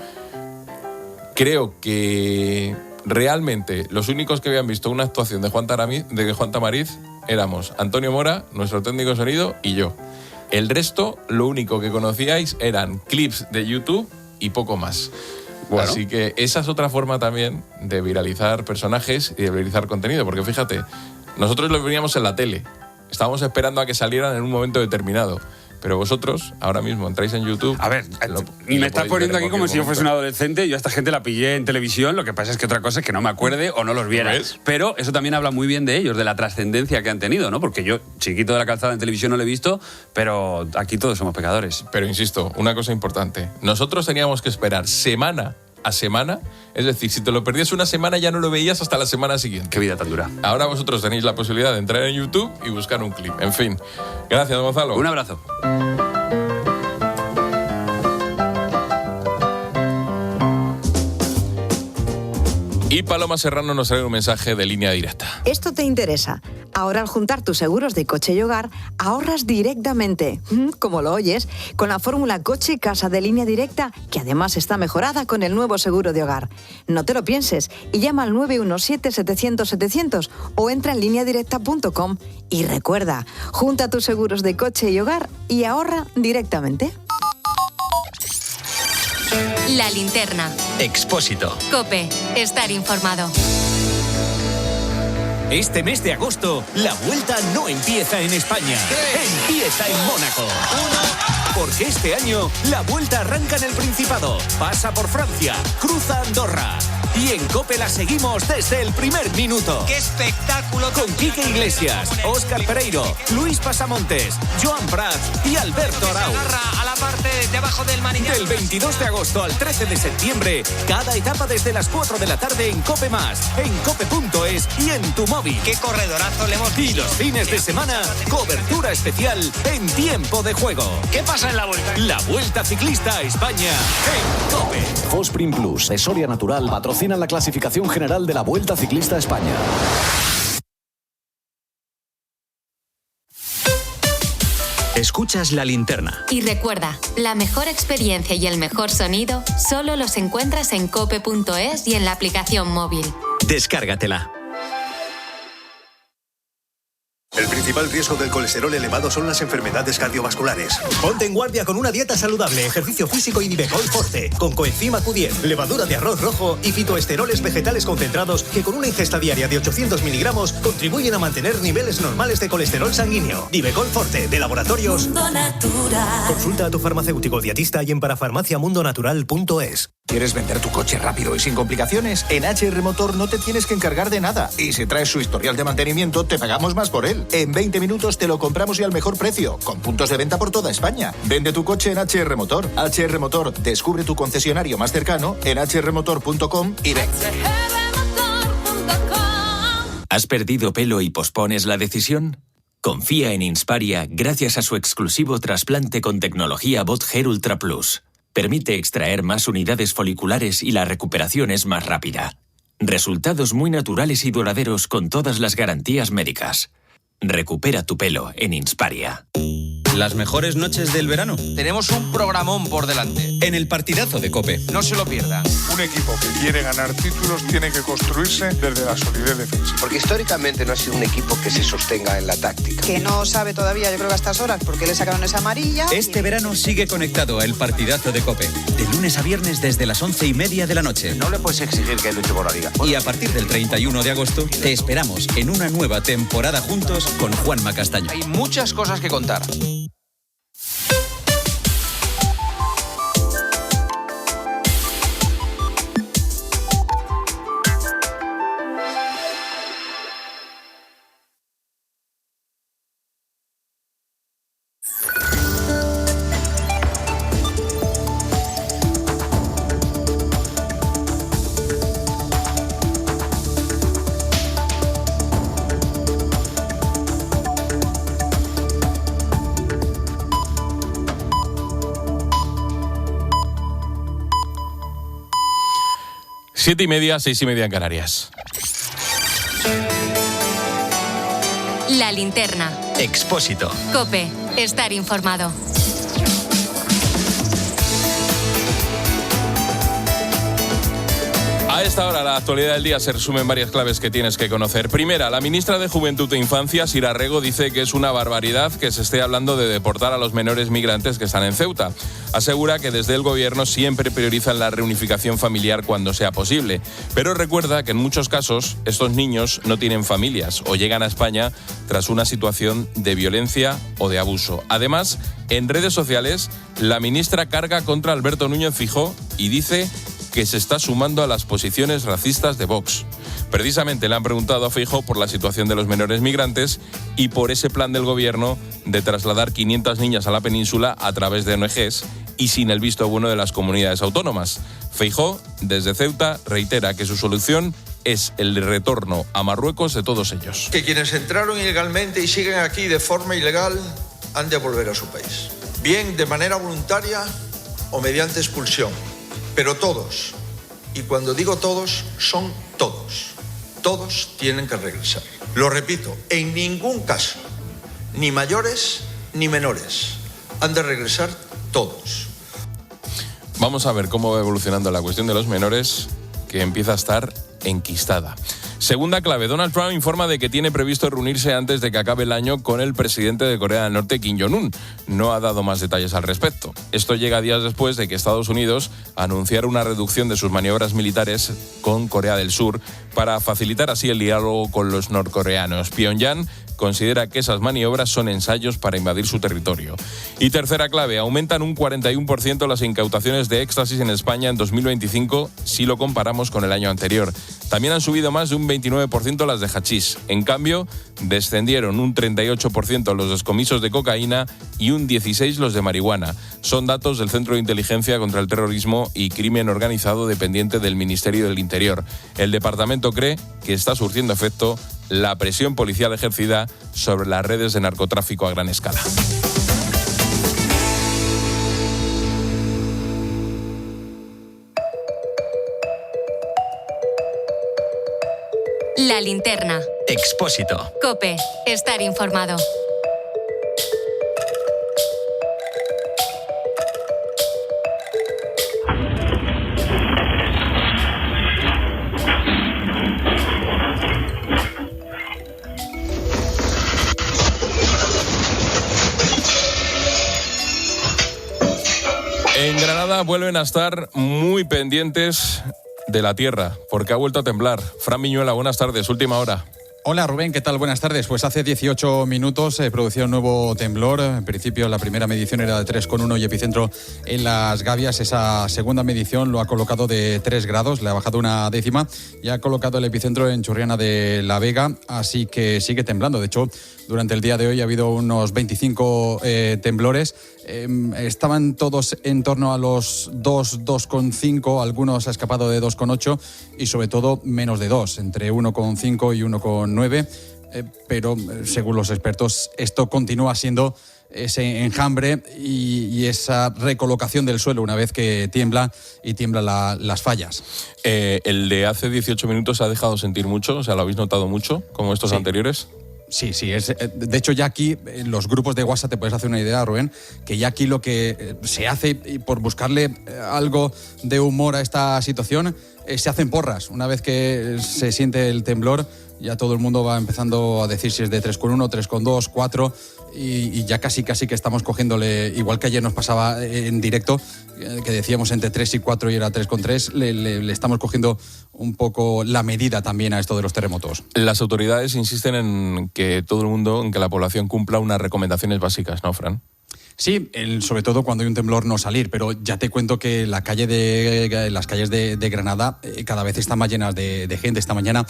Speaker 1: Creo que realmente los únicos que habían visto una actuación de Juan Tamariz éramos Antonio Mora, nuestro técnico de sonido, y yo. El resto, lo único que conocíais eran clips de YouTube y poco más. Bueno. Así que esa es otra forma también de viralizar personajes y de viralizar contenido, porque fíjate, nosotros lo veíamos en la tele, estábamos esperando a que salieran en un momento determinado. Pero vosotros, ahora mismo, entráis en YouTube...
Speaker 26: A ver, me estás poniendo aquí como si yo fuese un adolescente. Yo a esta gente la pillé en televisión. Lo que pasa es que otra cosa es que no me acuerde o no los viera. Pero eso también habla muy bien de ellos, de la trascendencia que han tenido, ¿no? Porque yo, chiquito de la calzada en televisión, no lo he visto, pero aquí todos somos pecadores.
Speaker 1: Pero insisto, una cosa importante. Nosotros teníamos que esperar semana a semana, es decir, si te lo perdías una semana ya no lo veías hasta la semana siguiente.
Speaker 26: Qué vida tan dura.
Speaker 1: Ahora vosotros tenéis la posibilidad de entrar en YouTube y buscar un clip. En fin, gracias, Gonzalo.
Speaker 26: Un abrazo.
Speaker 1: Y Paloma Serrano nos trae un mensaje de Línea Directa.
Speaker 6: Esto te interesa. Ahora, al juntar tus seguros de coche y hogar, ahorras directamente, como lo oyes, con la fórmula Coche y Casa de Línea Directa, que además está mejorada con el nuevo seguro de hogar. No te lo pienses y llama al 917-700-700 o entra en lineadirecta.com. Y recuerda, junta tus seguros de coche y hogar y ahorra directamente.
Speaker 2: La linterna.
Speaker 14: Expósito.
Speaker 2: COPE. Estar informado.
Speaker 18: Este mes de agosto, la vuelta no empieza en España. Empieza en Mónaco. Porque este año, la vuelta arranca en el Principado, pasa por Francia, cruza Andorra. Y en COPE la seguimos desde el primer minuto.
Speaker 4: ¡Qué espectáculo!
Speaker 18: Con Quique Iglesias, Óscar Pereiro, Luis Pasamontes, Joan Prats y Alberto Arau.
Speaker 4: A la parte de abajo del manillar.
Speaker 18: Del 22 de agosto al 13 de septiembre, cada etapa desde las 4 de la tarde en COPE+, en cope.es y en tu móvil.
Speaker 4: ¡Qué corredorazo le hemos
Speaker 18: Y los fines de semana, cobertura especial en tiempo de juego.
Speaker 4: ¿Qué pasa en la vuelta?
Speaker 18: La Vuelta Ciclista a España en COPE.
Speaker 7: Fosprin Plus de Soria Natural patrocina la clasificación general de la Vuelta Ciclista a España.
Speaker 14: Escuchas La Linterna.
Speaker 2: Y recuerda, la mejor experiencia y el mejor sonido solo los encuentras en cope.es y en la aplicación móvil.
Speaker 14: Descárgatela.
Speaker 8: El principal riesgo del colesterol elevado son las enfermedades cardiovasculares.
Speaker 9: Ponte en guardia con una dieta saludable, ejercicio físico y Nivecol Forte, con coenzima Q10, levadura de arroz rojo y fitoesteroles vegetales concentrados que con una ingesta diaria de 800 miligramos contribuyen a mantener niveles normales de colesterol sanguíneo. Nivecol Forte, de Laboratorios
Speaker 10: Mundo Natural.
Speaker 9: Consulta a tu farmacéutico dietista y en parafarmaciamundonatural.es.
Speaker 11: ¿Quieres vender tu coche rápido y sin complicaciones? En HR Motor no te tienes que encargar de nada. Y si traes su historial de mantenimiento, te pagamos más por él. En 20 minutos te lo compramos y al mejor precio, con puntos de venta por toda España. Vende tu coche en HR Motor. HR Motor, descubre tu concesionario más cercano en hrmotor.com y ven.
Speaker 14: ¿Has perdido pelo y pospones la decisión? Confía en Insparia gracias a su exclusivo trasplante con tecnología Bot Hair Ultra Plus. Permite extraer más unidades foliculares y la recuperación es más rápida. Resultados muy naturales y duraderos con todas las garantías médicas. Recupera tu pelo en Insparia.
Speaker 10: Las mejores noches del verano.
Speaker 12: Tenemos un programón por delante.
Speaker 10: En el partidazo de COPE.
Speaker 12: No se lo pierdan.
Speaker 13: Un equipo que quiere ganar títulos tiene que construirse desde la solidez defensiva.
Speaker 15: Porque históricamente no ha sido un equipo que se sostenga en la táctica.
Speaker 16: Que no sabe todavía, yo creo que a estas horas, porque le sacaron esa amarilla.
Speaker 10: Este verano sigue conectado a el partidazo de COPE. De lunes a viernes desde las 11:30 de la noche.
Speaker 15: No le puedes exigir que luche por la liga.
Speaker 10: Y a partir del 31 de agosto te esperamos en una nueva temporada juntos con Juanma Castaño.
Speaker 12: Hay muchas cosas que contar.
Speaker 1: Siete y media, 6:30 en Canarias.
Speaker 2: La linterna.
Speaker 10: Expósito.
Speaker 2: COPE. Estar informado.
Speaker 1: A esta hora, la actualidad del día se resume en varias claves que tienes que conocer. Primera, la ministra de Juventud e Infancia, Sira Rego, dice que es una barbaridad que se esté hablando de deportar a los menores migrantes que están en Ceuta. Asegura que desde el gobierno siempre priorizan la reunificación familiar cuando sea posible. Pero recuerda que en muchos casos estos niños no tienen familias o llegan a España tras una situación de violencia o de abuso. Además, en redes sociales, la ministra carga contra Alberto Núñez Feijóo y dice que se está sumando a las posiciones racistas de Vox. Precisamente le han preguntado a Feijóo por la situación de los menores migrantes y por ese plan del gobierno de trasladar 500 niñas a la península a través de ONGs y sin el visto bueno de las comunidades autónomas. Feijóo, desde Ceuta, reitera que su solución es el retorno a Marruecos de todos ellos.
Speaker 17: Que quienes entraron ilegalmente y siguen aquí de forma ilegal han de volver a su país. Bien de manera voluntaria o mediante expulsión. Pero todos, y cuando digo todos, son todos tienen que regresar. Lo repito, en ningún caso, ni mayores ni menores, han de regresar todos.
Speaker 1: Vamos a ver cómo va evolucionando la cuestión de los menores, que empieza a estar enquistada. Segunda clave, Donald Trump informa de que tiene previsto reunirse antes de que acabe el año con el presidente de Corea del Norte, Kim Jong-un. No ha dado más detalles al respecto. Esto llega días después de que Estados Unidos anunciara una reducción de sus maniobras militares con Corea del Sur para facilitar así el diálogo con los norcoreanos. Pyongyang considera que esas maniobras son ensayos para invadir su territorio. Y tercera clave, aumentan un 41% las incautaciones de éxtasis en España en 2025 si lo comparamos con el año anterior. También han subido más de un 29% las de hachís. En cambio, descendieron un 38% los descomisos de cocaína y un 16% los de marihuana. Son datos del Centro de Inteligencia contra el Terrorismo y Crimen Organizado dependiente del Ministerio del Interior. El departamento cree que está surtiendo efecto la presión policial ejercida sobre las redes de narcotráfico a gran escala.
Speaker 2: La linterna.
Speaker 10: Expósito.
Speaker 2: COPE. Estar informado.
Speaker 1: En Granada vuelven a estar muy pendientes de la tierra, porque ha vuelto a temblar. Fran Miñuela, buenas tardes, última hora.
Speaker 20: Hola Rubén, ¿qué tal? Buenas tardes. Pues hace 18 minutos se producía un nuevo temblor. En principio la primera medición era de 3,1 y epicentro en Las Gavias. Esa segunda medición lo ha colocado de 3 grados, le ha bajado una décima y ha colocado el epicentro en Churriana de la Vega, así que sigue temblando. De hecho, durante el día de hoy ha habido unos 25 temblores. Estaban todos en torno a los 2,5, algunos ha escapado de 2,8 y sobre todo menos de 2, entre 1,5 y 1,9, pero según los expertos esto continúa siendo ese enjambre y esa recolocación del suelo una vez que tiembla y tiemblan las fallas.
Speaker 1: ¿El de hace 18 minutos ha dejado sentir mucho? O sea, ¿lo habéis notado mucho como estos anteriores?
Speaker 20: Sí, de hecho ya aquí en los grupos de WhatsApp te puedes hacer una idea, Rubén, que ya aquí lo que se hace, y por buscarle algo de humor a esta situación, se hacen porras. Una vez que se siente el temblor, ya todo el mundo va empezando a decir si es de 3,1, 3,2, 4, y ya casi que estamos cogiéndole, igual que ayer nos pasaba en directo, que decíamos entre 3 y 4 y era 3,3, le estamos cogiendo un poco la medida también a esto de los terremotos.
Speaker 1: Las autoridades insisten en que todo el mundo, en que la población cumpla unas recomendaciones básicas, ¿no, Fran?
Speaker 20: Sí, sobre todo cuando hay un temblor no salir, pero ya te cuento que las calles de Granada cada vez están más llenas de gente. Esta mañana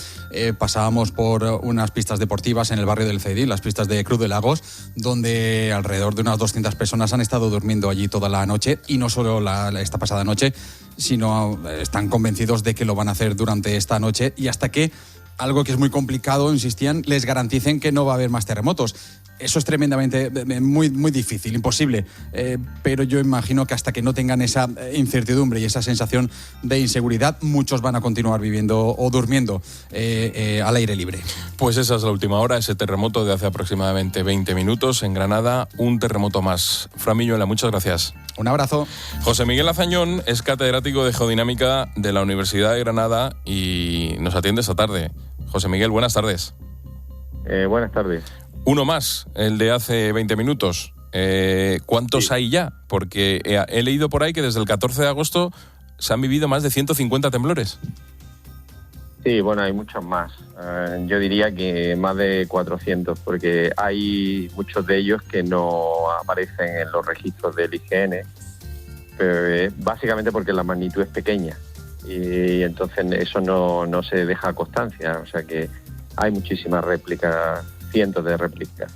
Speaker 20: pasábamos por unas pistas deportivas en el barrio del Cedí, las pistas de Cruz de Lagos, donde alrededor de unas 200 personas han estado durmiendo allí toda la noche, y no solo esta pasada noche, sino están convencidos de que lo van a hacer durante esta noche y hasta que, algo que es muy complicado, insistían, les garanticen que no va a haber más terremotos. Eso es tremendamente, muy, muy difícil, imposible, pero yo imagino que hasta que no tengan esa incertidumbre y esa sensación de inseguridad, muchos van a continuar viviendo o durmiendo al aire libre.
Speaker 1: Pues esa es la última hora, ese terremoto de hace aproximadamente 20 minutos en Granada, un terremoto más. Fran Milluela, muchas gracias.
Speaker 20: Un abrazo.
Speaker 1: José Miguel Azañón es catedrático de Geodinámica de la Universidad de Granada y nos atiende esta tarde. José Miguel, buenas tardes.
Speaker 3: Buenas tardes.
Speaker 1: Uno más, el de hace 20 minutos. ¿Cuántos hay ya? Porque he leído por ahí que desde el 14 de agosto se han vivido más de 150 temblores.
Speaker 3: Sí, bueno, hay muchos más. Yo diría que más de 400, porque hay muchos de ellos que no aparecen en los registros del IGN, pero básicamente porque la magnitud es pequeña y entonces eso no se deja constancia. O sea que hay muchísimas réplicas, cientos de réplicas.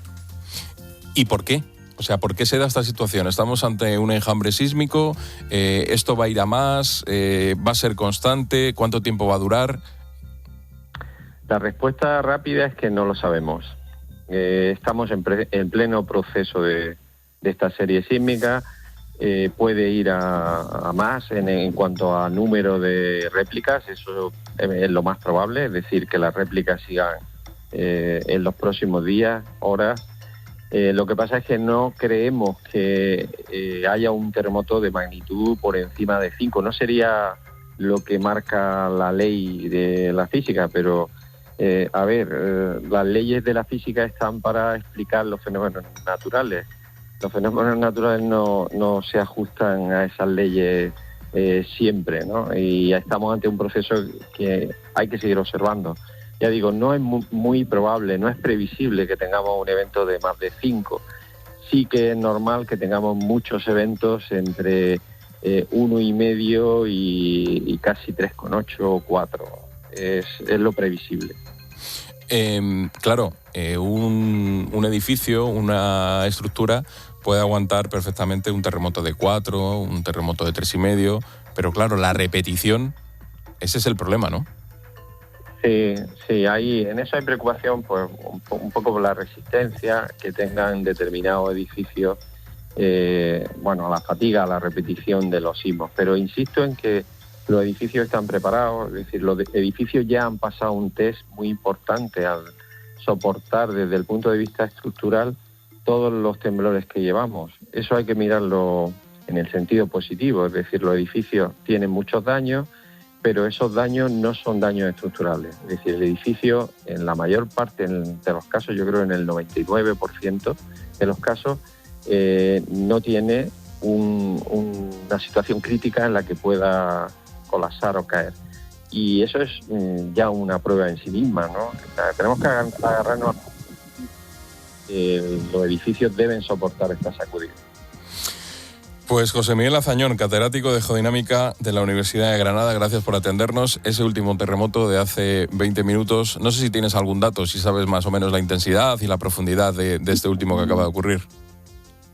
Speaker 1: ¿Y por qué? O sea, ¿por qué se da esta situación? ¿Estamos ante un enjambre sísmico? ¿Esto va a ir a más? ¿Va a ser constante? ¿Cuánto tiempo va a durar?
Speaker 3: La respuesta rápida es que no lo sabemos. Estamos en pleno proceso de esta serie sísmica. Puede ir a más en cuanto a número de réplicas. Eso es lo más probable, es decir, que las réplicas sigan en los próximos días, horas. Lo que pasa es que no creemos que haya un terremoto de magnitud por encima de 5. No sería lo que marca la ley de la física, pero las leyes de la física están para explicar los fenómenos naturales. Los fenómenos naturales no se ajustan a esas leyes siempre, ¿no? Y estamos ante un proceso que hay que seguir observando. Ya digo, no es muy probable, no es previsible que tengamos un evento de más de 5. Sí que es normal que tengamos muchos eventos entre 1,5 y casi 3,8 o 4. Es lo previsible.
Speaker 1: Claro, un edificio, una estructura puede aguantar perfectamente un terremoto de 4, un terremoto de 3,5, pero claro, la repetición, ese es el problema, ¿no?
Speaker 3: Sí, en eso hay preocupación, pues un poco por la resistencia que tengan determinados edificios, a la fatiga, a la repetición de los sismos. Pero insisto en que los edificios están preparados, es decir, los edificios ya han pasado un test muy importante al soportar desde el punto de vista estructural todos los temblores que llevamos. Eso hay que mirarlo en el sentido positivo, es decir, los edificios tienen muchos daños, pero esos daños no son daños estructurales. Es decir, el edificio, en la mayor parte de los casos, yo creo en el 99% de los casos, no tiene una situación crítica en la que pueda colapsar o caer. Y eso es ya una prueba en sí misma, ¿no? Tenemos que agarrarnos. Los edificios deben soportar esta sacudida.
Speaker 1: Pues José Miguel Azañón, catedrático de Geodinámica de la Universidad de Granada, gracias por atendernos. Ese último terremoto de hace 20 minutos, no sé si tienes algún dato, si sabes más o menos la intensidad y la profundidad de este último que acaba de ocurrir.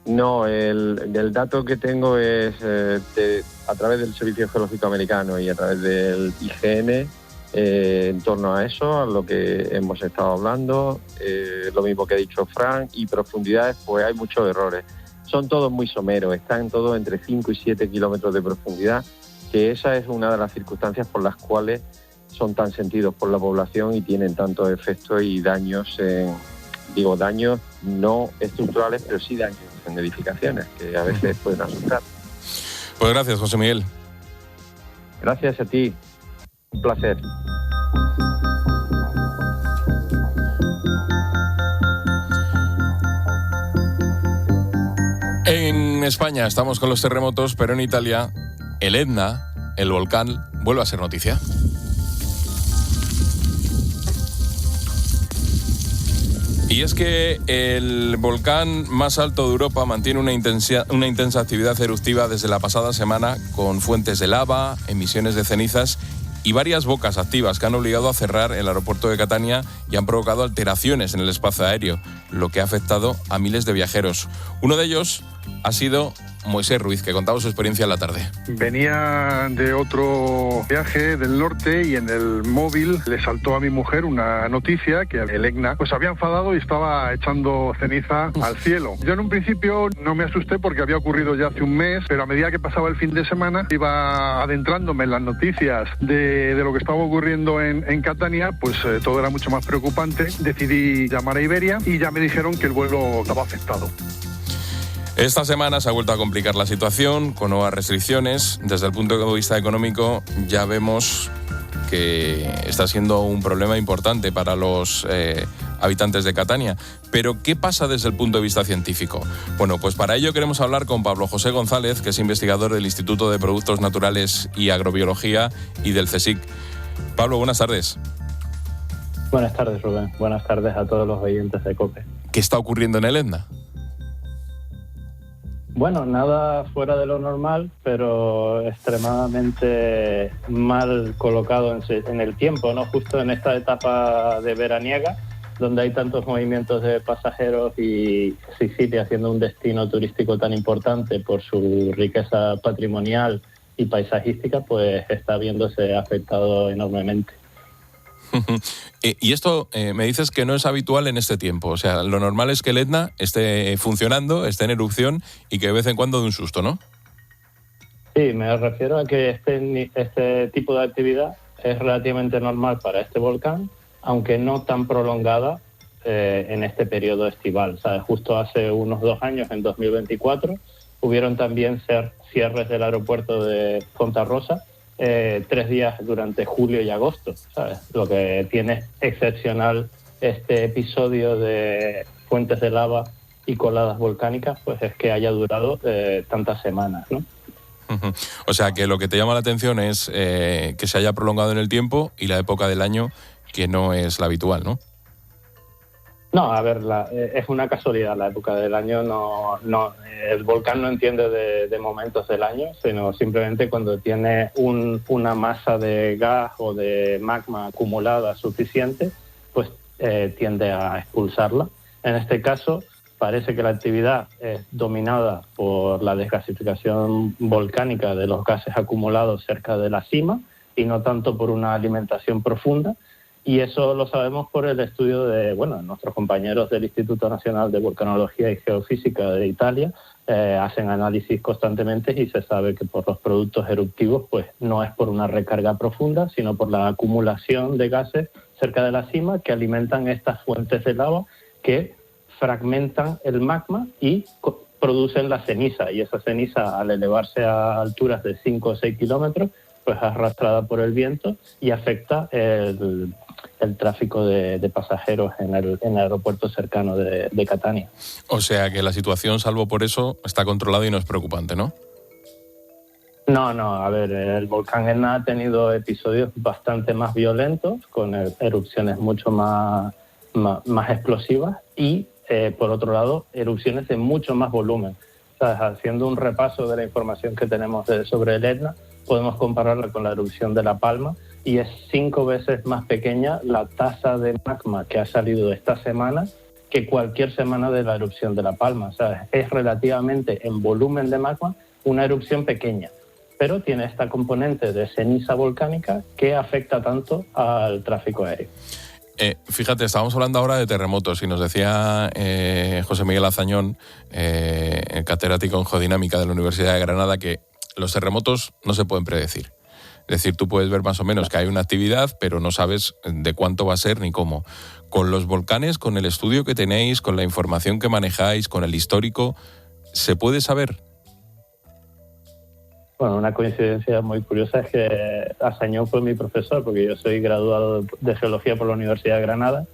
Speaker 3: No, el dato que tengo es a través del Servicio Geológico Americano y a través del IGN, en torno a eso, a lo que hemos estado hablando, lo mismo que ha dicho Fran, y profundidades, pues hay muchos errores. Son todos muy someros, están todos entre 5 y 7 kilómetros de profundidad, que esa es una de las circunstancias por las cuales son tan sentidos por la población y tienen tantos efectos y daños Digo, daños no estructurales, pero sí daños en edificaciones, que a veces pueden asustar.
Speaker 1: Pues gracias, José Miguel.
Speaker 3: Gracias a ti. Un placer.
Speaker 1: En España estamos con los terremotos, pero en Italia el Etna, el volcán, vuelve a ser noticia. Y es que el volcán más alto de Europa mantiene una intensa actividad eruptiva desde la pasada semana, con fuentes de lava, emisiones de cenizas y varias bocas activas que han obligado a cerrar el aeropuerto de Catania y han provocado alteraciones en el espacio aéreo, lo que ha afectado a miles de viajeros. Uno de ellos ha sido Moisés Ruiz, que contaba su experiencia en la tarde.
Speaker 13: Venía de otro viaje del norte y en el móvil le saltó a mi mujer una noticia que el Etna pues había enfadado y estaba echando ceniza al cielo. Yo en un principio no me asusté porque había ocurrido ya hace un mes, pero a medida que pasaba el fin de semana iba adentrándome en las noticias de lo que estaba ocurriendo en Catania, pues todo era mucho más preocupante. Decidí llamar a Iberia y ya me dijeron que el vuelo estaba afectado.
Speaker 1: Esta semana se ha vuelto a complicar la situación con nuevas restricciones. Desde el punto de vista económico ya vemos que está siendo un problema importante para los habitantes de Catania. Pero ¿qué pasa desde el punto de vista científico? Bueno, pues para ello queremos hablar con Pablo José González, que es investigador del Instituto de Productos Naturales y Agrobiología y del CSIC. Pablo, buenas tardes.
Speaker 19: Buenas tardes, Rubén. Buenas tardes a todos los oyentes de COPE.
Speaker 1: ¿Qué está ocurriendo en el Etna?
Speaker 19: Bueno, nada fuera de lo normal, pero extremadamente mal colocado en el tiempo, ¿no? Justo en esta etapa de veraniega, donde hay tantos movimientos de pasajeros y Sicilia siendo un destino turístico tan importante por su riqueza patrimonial y paisajística, pues está viéndose afectado enormemente.
Speaker 1: Y esto me dices que no es habitual en este tiempo. O sea, lo normal es que el Etna esté funcionando, esté en erupción y que de vez en cuando dé un susto, ¿no?
Speaker 19: Sí, me refiero a que este tipo de actividad es relativamente normal para este volcán, aunque no tan prolongada en este periodo estival. O sea, justo hace unos 2 años, en 2024, hubieron también cierres del aeropuerto de Fontarrosa, 3 días durante julio y agosto, ¿sabes? Lo que tiene excepcional este episodio de fuentes de lava y coladas volcánicas, pues es que haya durado tantas semanas, ¿no?
Speaker 1: O sea, que lo que te llama la atención es que se haya prolongado en el tiempo y la época del año que no es la habitual, ¿no?
Speaker 19: No, a ver, es una casualidad la época del año. No, el volcán no entiende de momentos del año, sino simplemente cuando tiene una masa de gas o de magma acumulada suficiente, pues tiende a expulsarla. En este caso, parece que la actividad es dominada por la desgasificación volcánica de los gases acumulados cerca de la cima y no tanto por una alimentación profunda. Y eso lo sabemos por el estudio de nuestros compañeros del Instituto Nacional de Vulcanología y Geofísica de Italia. Hacen análisis constantemente y se sabe que por los productos eruptivos pues no es por una recarga profunda, sino por la acumulación de gases cerca de la cima que alimentan estas fuentes de lava que fragmentan el magma y producen la ceniza. Y esa ceniza, al elevarse a alturas de 5 o 6 kilómetros, pues es arrastrada por el viento y afecta el tráfico de pasajeros en el aeropuerto cercano de Catania.
Speaker 1: O sea que la situación, salvo por eso, está controlada y no es preocupante, ¿no?
Speaker 19: No, a ver, el volcán Etna ha tenido episodios bastante más violentos, con erupciones mucho más explosivas y, por otro lado, erupciones de mucho más volumen. O sea, haciendo un repaso de la información que tenemos sobre el Etna, podemos compararla con la erupción de La Palma y es 5 veces más pequeña la tasa de magma que ha salido esta semana que cualquier semana de la erupción de La Palma. O sea, es relativamente en volumen de magma una erupción pequeña, pero tiene esta componente de ceniza volcánica que afecta tanto al tráfico aéreo.
Speaker 1: Fíjate, estábamos hablando ahora de terremotos y nos decía José Miguel Azañón, catedrático en geodinámica de la Universidad de Granada, que los terremotos no se pueden predecir. Es decir, tú puedes ver más o menos que hay una actividad, pero no sabes de cuánto va a ser ni cómo. Con los volcanes, con el estudio que tenéis, con la información que manejáis, con el histórico, ¿se puede saber?
Speaker 19: Bueno, una coincidencia muy curiosa es que Asañón fue mi profesor, porque yo soy graduado de Geología por la Universidad de Granada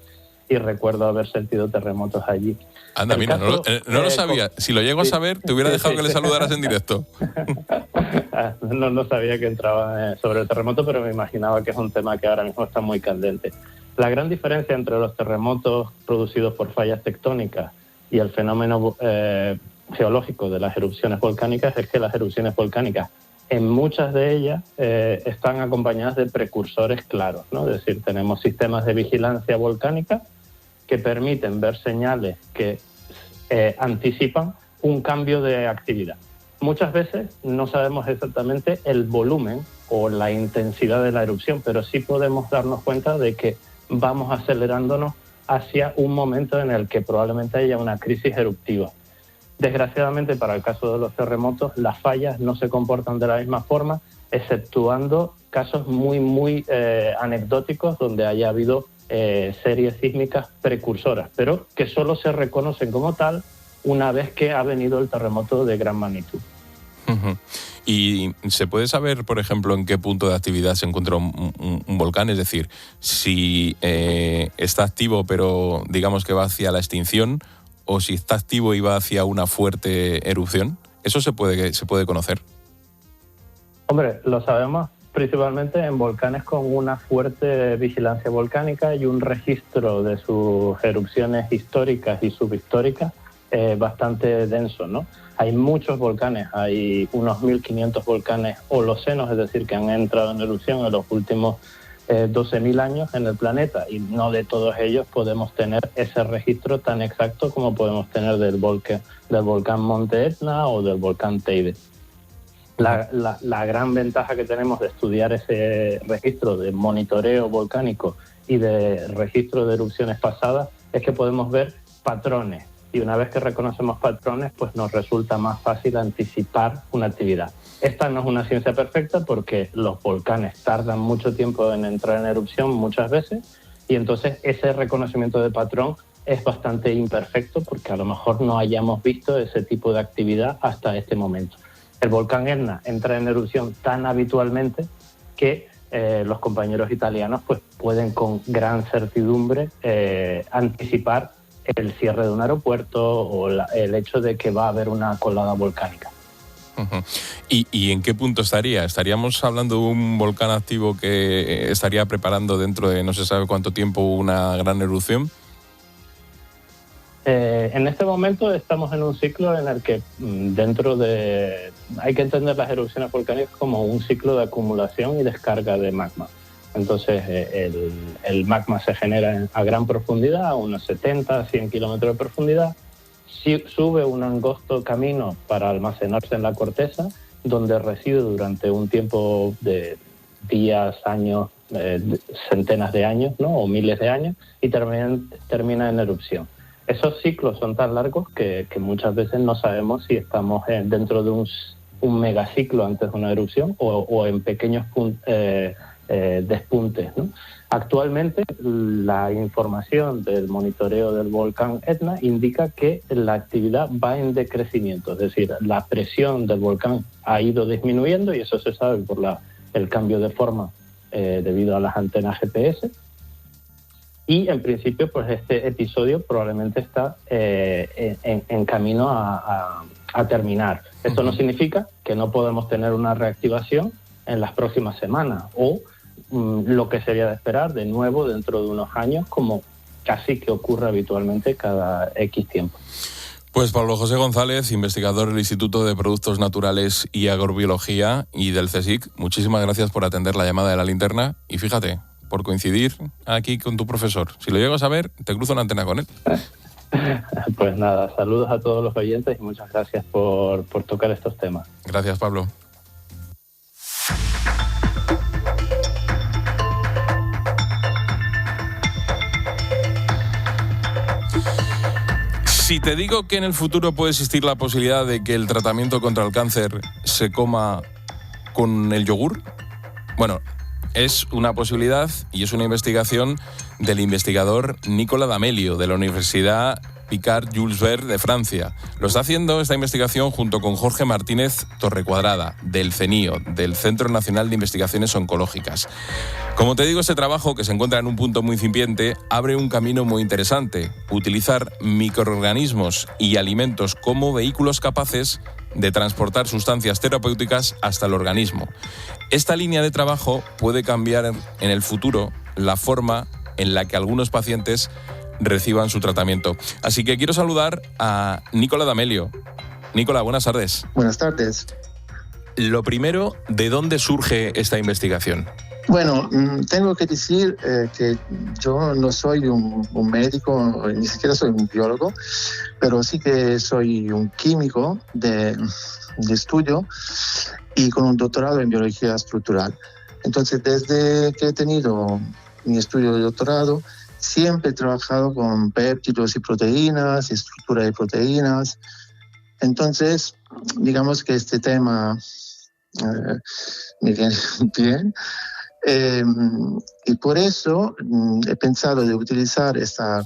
Speaker 19: y recuerdo haber sentido terremotos allí.
Speaker 1: Anda, mira, no lo sabía. Si lo llego a saber, te hubiera dejado que le saludaras en directo.
Speaker 19: No sabía que entraba sobre el terremoto, pero me imaginaba que es un tema que ahora mismo está muy candente. La gran diferencia entre los terremotos producidos por fallas tectónicas y el fenómeno geológico de las erupciones volcánicas es que las erupciones volcánicas, en muchas de ellas, están acompañadas de precursores claros, ¿no? Es decir, tenemos sistemas de vigilancia volcánica que permiten ver señales que anticipan un cambio de actividad. Muchas veces no sabemos exactamente el volumen o la intensidad de la erupción, pero sí podemos darnos cuenta de que vamos acelerándonos hacia un momento en el que probablemente haya una crisis eruptiva. Desgraciadamente, para el caso de los terremotos, las fallas no se comportan de la misma forma, exceptuando casos muy anecdóticos donde haya habido series sísmicas precursoras, pero que solo se reconocen como tal una vez que ha venido el terremoto de gran magnitud.
Speaker 1: Uh-huh. ¿Y se puede saber, por ejemplo, en qué punto de actividad se encuentra un volcán? Es decir, si está activo pero digamos que va hacia la extinción, o si está activo y va hacia una fuerte erupción. ¿Eso se puede conocer?
Speaker 19: Hombre, lo sabemos principalmente en volcanes con una fuerte vigilancia volcánica y un registro de sus erupciones históricas y subhistóricas bastante denso, ¿no? Hay muchos volcanes, hay unos 1.500 volcanes holocenos, es decir, que han entrado en erupción en los últimos 12.000 años en el planeta, y no de todos ellos podemos tener ese registro tan exacto como podemos tener del volcán Monte Etna o del volcán Teide. La gran ventaja que tenemos de estudiar ese registro de monitoreo volcánico y de registro de erupciones pasadas es que podemos ver patrones, y una vez que reconocemos patrones, pues nos resulta más fácil anticipar una actividad. Esta no es una ciencia perfecta porque los volcanes tardan mucho tiempo en entrar en erupción muchas veces, y entonces ese reconocimiento de patrón es bastante imperfecto porque a lo mejor no hayamos visto ese tipo de actividad hasta este momento. El volcán Etna entra en erupción tan habitualmente que los compañeros italianos pues pueden con gran certidumbre anticipar el cierre de un aeropuerto o el hecho de que va a haber una colada volcánica.
Speaker 1: Uh-huh. ¿Y en qué punto estaría? ¿Estaríamos hablando de un volcán activo que estaría preparando dentro de no se sabe cuánto tiempo una gran erupción?
Speaker 19: En este momento estamos en un ciclo en el que hay que entender las erupciones volcánicas como un ciclo de acumulación y descarga de magma. Entonces el magma se genera a gran profundidad, a unos 70, 100 kilómetros de profundidad, sube un angosto camino para almacenarse en la corteza, donde reside durante un tiempo de días, años, centenas de años, ¿no? O miles de años, y termina en erupción. Esos ciclos son tan largos que muchas veces no sabemos si estamos dentro de un megaciclo antes de una erupción o en pequeños despuntes, ¿no? Actualmente la información del monitoreo del volcán Etna indica que la actividad va en decrecimiento, es decir, la presión del volcán ha ido disminuyendo, y eso se sabe por el cambio de forma debido a las antenas GPS. Y en principio, pues este episodio probablemente está en camino a terminar. Esto no significa que no podemos tener una reactivación en las próximas semanas o lo que sería de esperar de nuevo dentro de unos años, como casi que ocurre habitualmente cada X tiempo.
Speaker 1: Pues Pablo José González, investigador del Instituto de Productos Naturales y Agrobiología y del CSIC, muchísimas gracias por atender la llamada de La Linterna, y fíjate, por coincidir aquí con tu profesor. Si lo llegas a ver, te cruzo una antena con él.
Speaker 19: Pues nada, saludos a todos los oyentes y muchas gracias por tocar estos temas.
Speaker 1: Gracias, Pablo. Si te digo que en el futuro puede existir la posibilidad de que el tratamiento contra el cáncer se coma con el yogur, Bueno, es una posibilidad y es una investigación del investigador Nicolas D'Amelio, de la Universidad Picard Jules Verne de Francia. Lo está haciendo esta investigación junto con Jorge Martínez Torrecuadrada, del CENIO, del Centro Nacional de Investigaciones Oncológicas. Como te digo, este trabajo, que se encuentra en un punto muy incipiente, abre un camino muy interesante: utilizar microorganismos y alimentos como vehículos capaces de transportar sustancias terapéuticas hasta el organismo. Esta línea de trabajo puede cambiar en el futuro la forma en la que algunos pacientes reciban su tratamiento. Así que quiero saludar a Nicolas D'Amelio. Nicolas, buenas tardes.
Speaker 5: Buenas tardes.
Speaker 1: Lo primero, ¿de dónde surge esta investigación?
Speaker 5: Bueno, tengo que decir que yo no soy un médico, ni siquiera soy un biólogo, pero sí que soy un químico de estudio y con un doctorado en biología estructural. Entonces, desde que he tenido mi estudio de doctorado, siempre he trabajado con péptidos y proteínas, estructura de proteínas. Entonces, digamos que este tema me viene bien. Y por eso he pensado de utilizar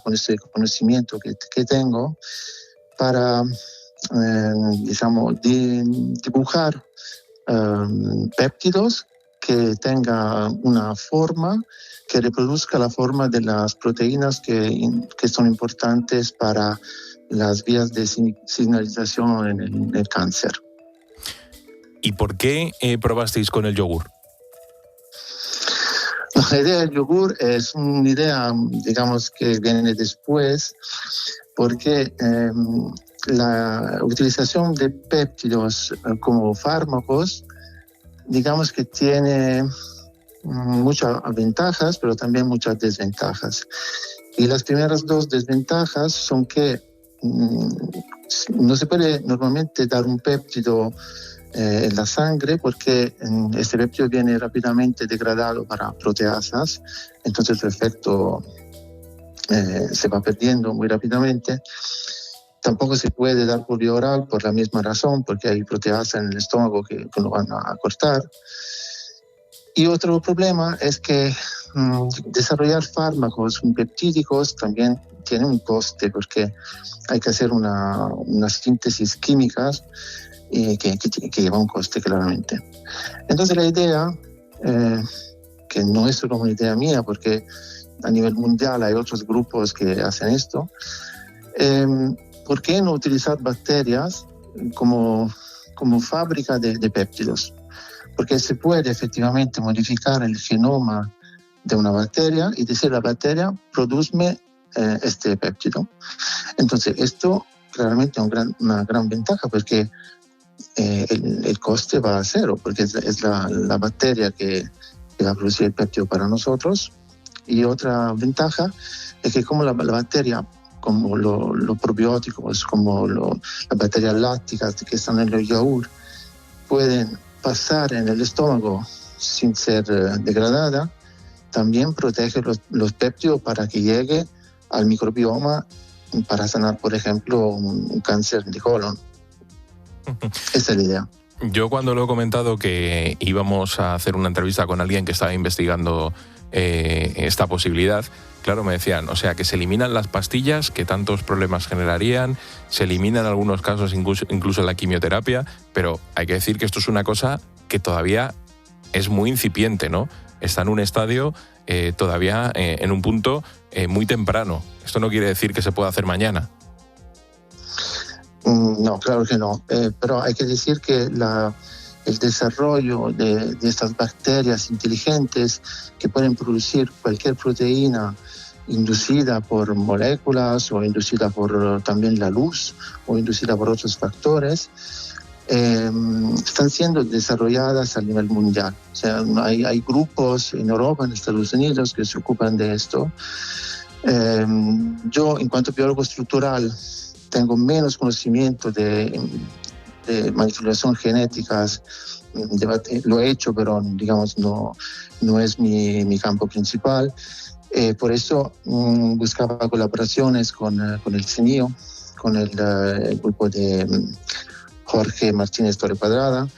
Speaker 5: con este conocimiento que tengo para, dibujar péptidos que tengan una forma que reproduzca la forma de las proteínas que son importantes para las vías de señalización en el cáncer.
Speaker 1: ¿Y por qué probasteis con el yogur?
Speaker 5: La idea del yogur es una idea, digamos, que viene después, porque la utilización de péptidos como fármacos, digamos que tiene muchas ventajas, pero también muchas desventajas. Y las primeras dos desventajas son que no se puede normalmente dar un péptido en la sangre porque este péptido viene rápidamente degradado para proteasas, entonces su efecto se va perdiendo muy rápidamente. Tampoco se puede dar por vía oral por la misma razón, porque hay proteasas en el estómago que lo van a cortar. Y otro problema es que desarrollar fármacos peptídicos también tiene un coste, porque hay que hacer una síntesis química que lleva un coste claramente. Entonces la idea, que no es solo una idea mía, porque a nivel mundial hay otros grupos que hacen esto, ¿por qué no utilizar bacterias como fábrica de péptidos? Porque se puede efectivamente modificar el genoma de una bacteria y decir la bacteria produzme este péptido. Entonces esto claramente es una gran ventaja, porque el coste va a cero, porque es la bacteria que va a producir el péptido para nosotros. Y otra ventaja es que como la bacteria, como los probióticos, como las bacterias lácticas que están en el yogur, pueden pasar en el estómago sin ser degradada, también protege los péptidos para que llegue al microbioma para sanar, por ejemplo, un cáncer de colon. Esa es la idea.
Speaker 1: Yo cuando lo he comentado que íbamos a hacer una entrevista con alguien que estaba investigando esta posibilidad, claro, me decían, o sea, que se eliminan las pastillas que tantos problemas generarían, se eliminan en algunos casos incluso la quimioterapia, pero hay que decir que esto es una cosa que todavía es muy incipiente, ¿no? Está en un estadio todavía en un punto muy temprano. Esto no quiere decir que se pueda hacer mañana.
Speaker 5: No, claro que no. Pero hay que decir que el desarrollo de estas bacterias inteligentes que pueden producir cualquier proteína inducida por moléculas o inducida por también la luz o inducida por otros factores, están siendo desarrolladas a nivel mundial. O sea, hay grupos en Europa, en Estados Unidos, que se ocupan de esto. Yo, en cuanto a biólogo estructural, tengo menos conocimiento de manipulación genéticas. Lo he hecho, pero digamos no es mi campo principal. Por eso buscaba colaboraciones con el CENIO, con el grupo de Jorge Martínez Torrecuadrada,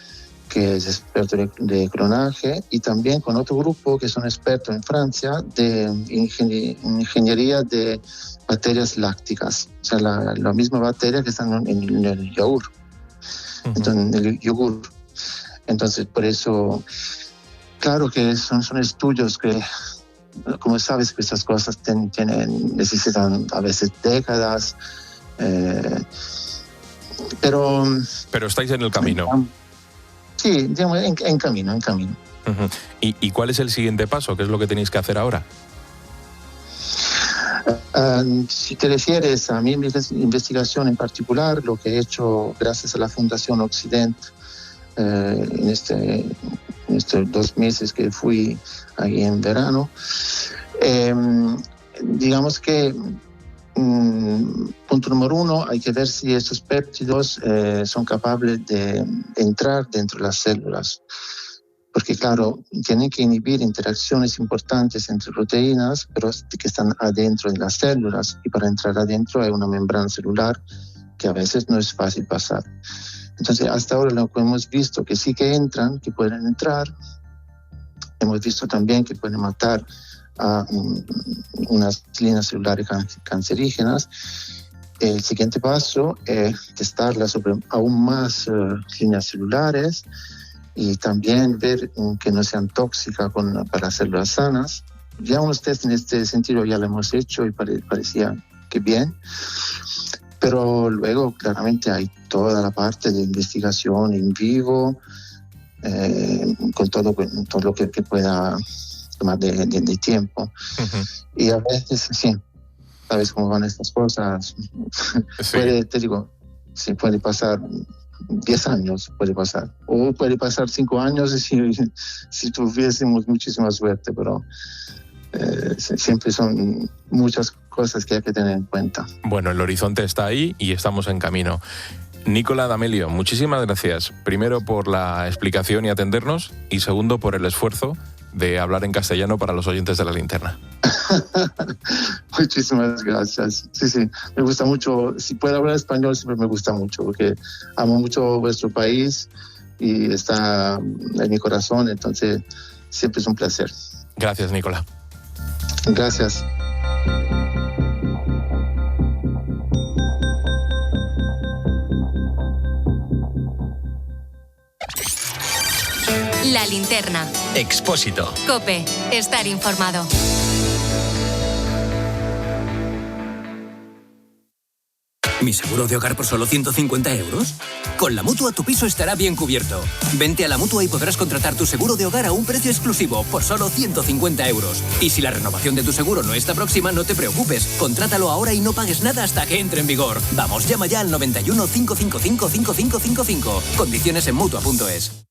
Speaker 5: que es experto de clonaje, y también con otro grupo que son expertos en Francia de ingeniería de bacterias lácticas, o sea, la misma bacteria que están en el yogur. Entonces, por eso, claro que son estudios que, como sabes, que esas cosas necesitan a veces décadas, pero
Speaker 1: estáis en el camino.
Speaker 5: Sí, digamos, en camino.
Speaker 1: Uh-huh. ¿Y cuál es el siguiente paso? ¿Qué es lo que tenéis que hacer ahora?
Speaker 5: Si te refieres a mi investigación en particular, lo que he hecho gracias a la Fundación Occident en estos 2 meses que fui ahí en verano, digamos que punto número 1, hay que ver si estos péptidos son capaces de entrar dentro de las células. Porque, claro, tienen que inhibir interacciones importantes entre proteínas, pero que están adentro de las células. Y para entrar adentro hay una membrana celular que a veces no es fácil pasar. Entonces, hasta ahora lo que hemos visto que sí que entran, que pueden entrar. Hemos visto también que pueden matar a unas líneas celulares cancerígenas. El siguiente paso es testarlas sobre aún más líneas celulares y también ver que no sean tóxicas para células sanas. Ya unos test en este sentido ya lo hemos hecho y parecía que bien, pero luego claramente hay toda la parte de investigación in vivo, con todo lo que pueda tomar de tiempo. Uh-huh. Y a veces, sí, sabes cómo van estas cosas. Sí. Puede pasar 10 años, o puede pasar 5 años si tuviésemos muchísima suerte, pero siempre son muchas cosas que hay que tener en cuenta.
Speaker 1: Bueno, el horizonte está ahí y estamos en camino. Nicola D'Amelio, muchísimas gracias. Primero por la explicación y atendernos, y segundo por el esfuerzo de hablar en castellano para los oyentes de La Linterna.
Speaker 5: Muchísimas gracias. Sí, me gusta mucho. Si puedo hablar español, siempre me gusta mucho, porque amo mucho vuestro país y está en mi corazón, entonces siempre es un placer.
Speaker 1: Gracias, Nicola.
Speaker 5: Gracias.
Speaker 2: La Linterna.
Speaker 14: Expósito.
Speaker 2: COPE. Estar informado.
Speaker 21: ¿Mi seguro de hogar por solo 150 euros? Con la Mutua tu piso estará bien cubierto. Vente a la Mutua y podrás contratar tu seguro de hogar a un precio exclusivo por solo 150 euros. Y si la renovación de tu seguro no está próxima, no te preocupes. Contrátalo ahora y no pagues nada hasta que entre en vigor. Vamos, llama ya al 91 555 5555. Condiciones en Mutua.es.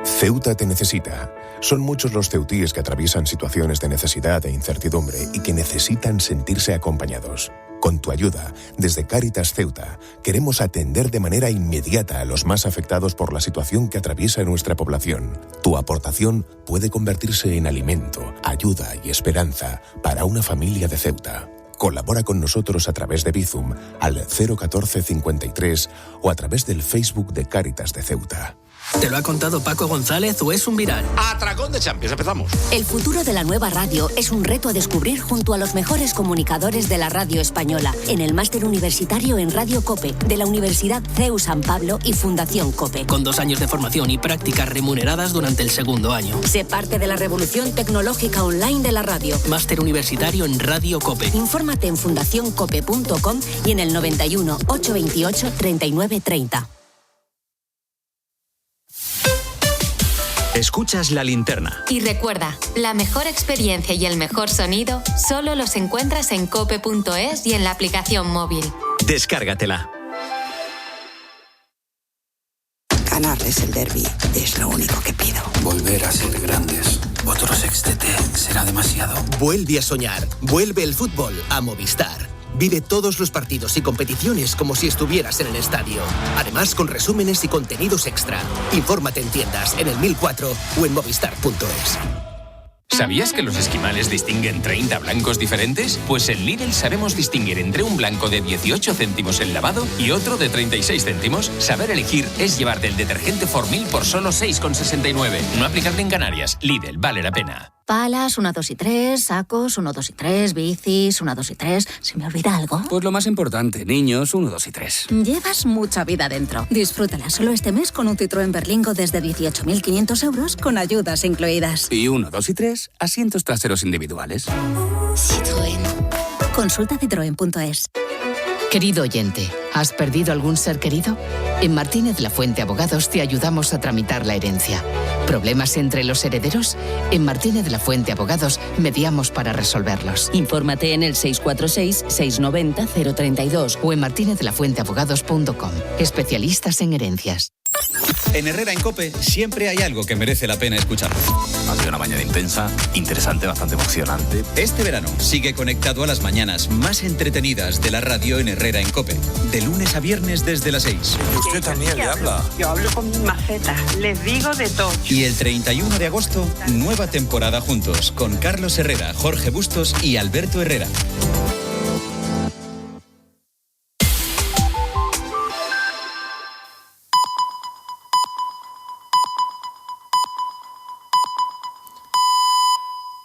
Speaker 22: Ceuta te necesita. Son muchos los ceutíes que atraviesan situaciones de necesidad e incertidumbre y que necesitan sentirse acompañados. Con tu ayuda, desde Cáritas Ceuta, queremos atender de manera inmediata a los más afectados por la situación que atraviesa nuestra población. Tu aportación puede convertirse en alimento, ayuda y esperanza para una familia de Ceuta. Colabora con nosotros a través de Bizum al 01453 o a través del Facebook de Cáritas de Ceuta.
Speaker 23: ¿Te lo ha contado Paco González o es un viral?
Speaker 24: Atracón de Champions, empezamos.
Speaker 25: El futuro de la nueva radio es un reto a descubrir junto a los mejores comunicadores de la radio española en el máster universitario en Radio COPE de la Universidad CEU San Pablo y Fundación COPE.
Speaker 23: Con 2 años de formación y prácticas remuneradas durante el segundo año.
Speaker 25: Sé parte de la revolución tecnológica online de la radio.
Speaker 23: Máster universitario en Radio COPE.
Speaker 25: Infórmate en fundacioncope.com y en el 91 828 3930.
Speaker 14: Escuchas La Linterna.
Speaker 2: Y recuerda, la mejor experiencia y el mejor sonido solo los encuentras en cope.es y en la aplicación móvil.
Speaker 14: Descárgatela.
Speaker 26: Ganarles el derbi es lo único que pido.
Speaker 27: Volver a ser grandes. Otro sextete será demasiado.
Speaker 9: Vuelve a soñar. Vuelve el fútbol a Movistar. Vive todos los partidos y competiciones como si estuvieras en el estadio. Además, con resúmenes y contenidos extra. Infórmate en tiendas, en el 1004 o en movistar.es.
Speaker 14: ¿Sabías que los esquimales distinguen 30 blancos diferentes? Pues en Lidl sabemos distinguir entre un blanco de 18 céntimos el lavado y otro de 36 céntimos. Saber elegir es llevarte el detergente Formil por solo 6,69. No aplicable en Canarias. Lidl, vale la pena.
Speaker 25: Palas, 1, 2 y 3, sacos, 1, 2 y 3, bicis, 1, 2 y 3. ¿Se me olvida algo?
Speaker 27: Pues lo más importante, niños, 1, 2 y 3.
Speaker 25: Llevas mucha vida dentro. Disfrútala solo este mes con un Citroën Berlingo desde 18.500 euros con ayudas incluidas.
Speaker 27: Y 1, 2 y 3, asientos traseros individuales.
Speaker 25: Citroën. Consulta citroen.es.
Speaker 4: Querido oyente, ¿has perdido algún ser querido? En Martínez La Fuente Abogados te ayudamos a tramitar la herencia. ¿Problemas entre los herederos? En Martínez La Fuente Abogados mediamos para resolverlos.
Speaker 25: Infórmate en el 646-690-032
Speaker 4: o en martinezlafuenteabogados.com. Especialistas en herencias.
Speaker 10: En Herrera en COPE siempre hay algo que merece la pena escuchar.
Speaker 24: Ha sido una mañana intensa, interesante, bastante emocionante.
Speaker 10: Este verano sigue conectado a las mañanas más entretenidas de la radio en Herrera en COPE. De lunes a viernes desde las 6.
Speaker 24: Usted también le habla.
Speaker 6: Yo hablo con mi maceta, les digo de todo.
Speaker 10: Y el 31 de agosto, nueva temporada juntos con Carlos Herrera, Jorge Bustos y Alberto Herrera.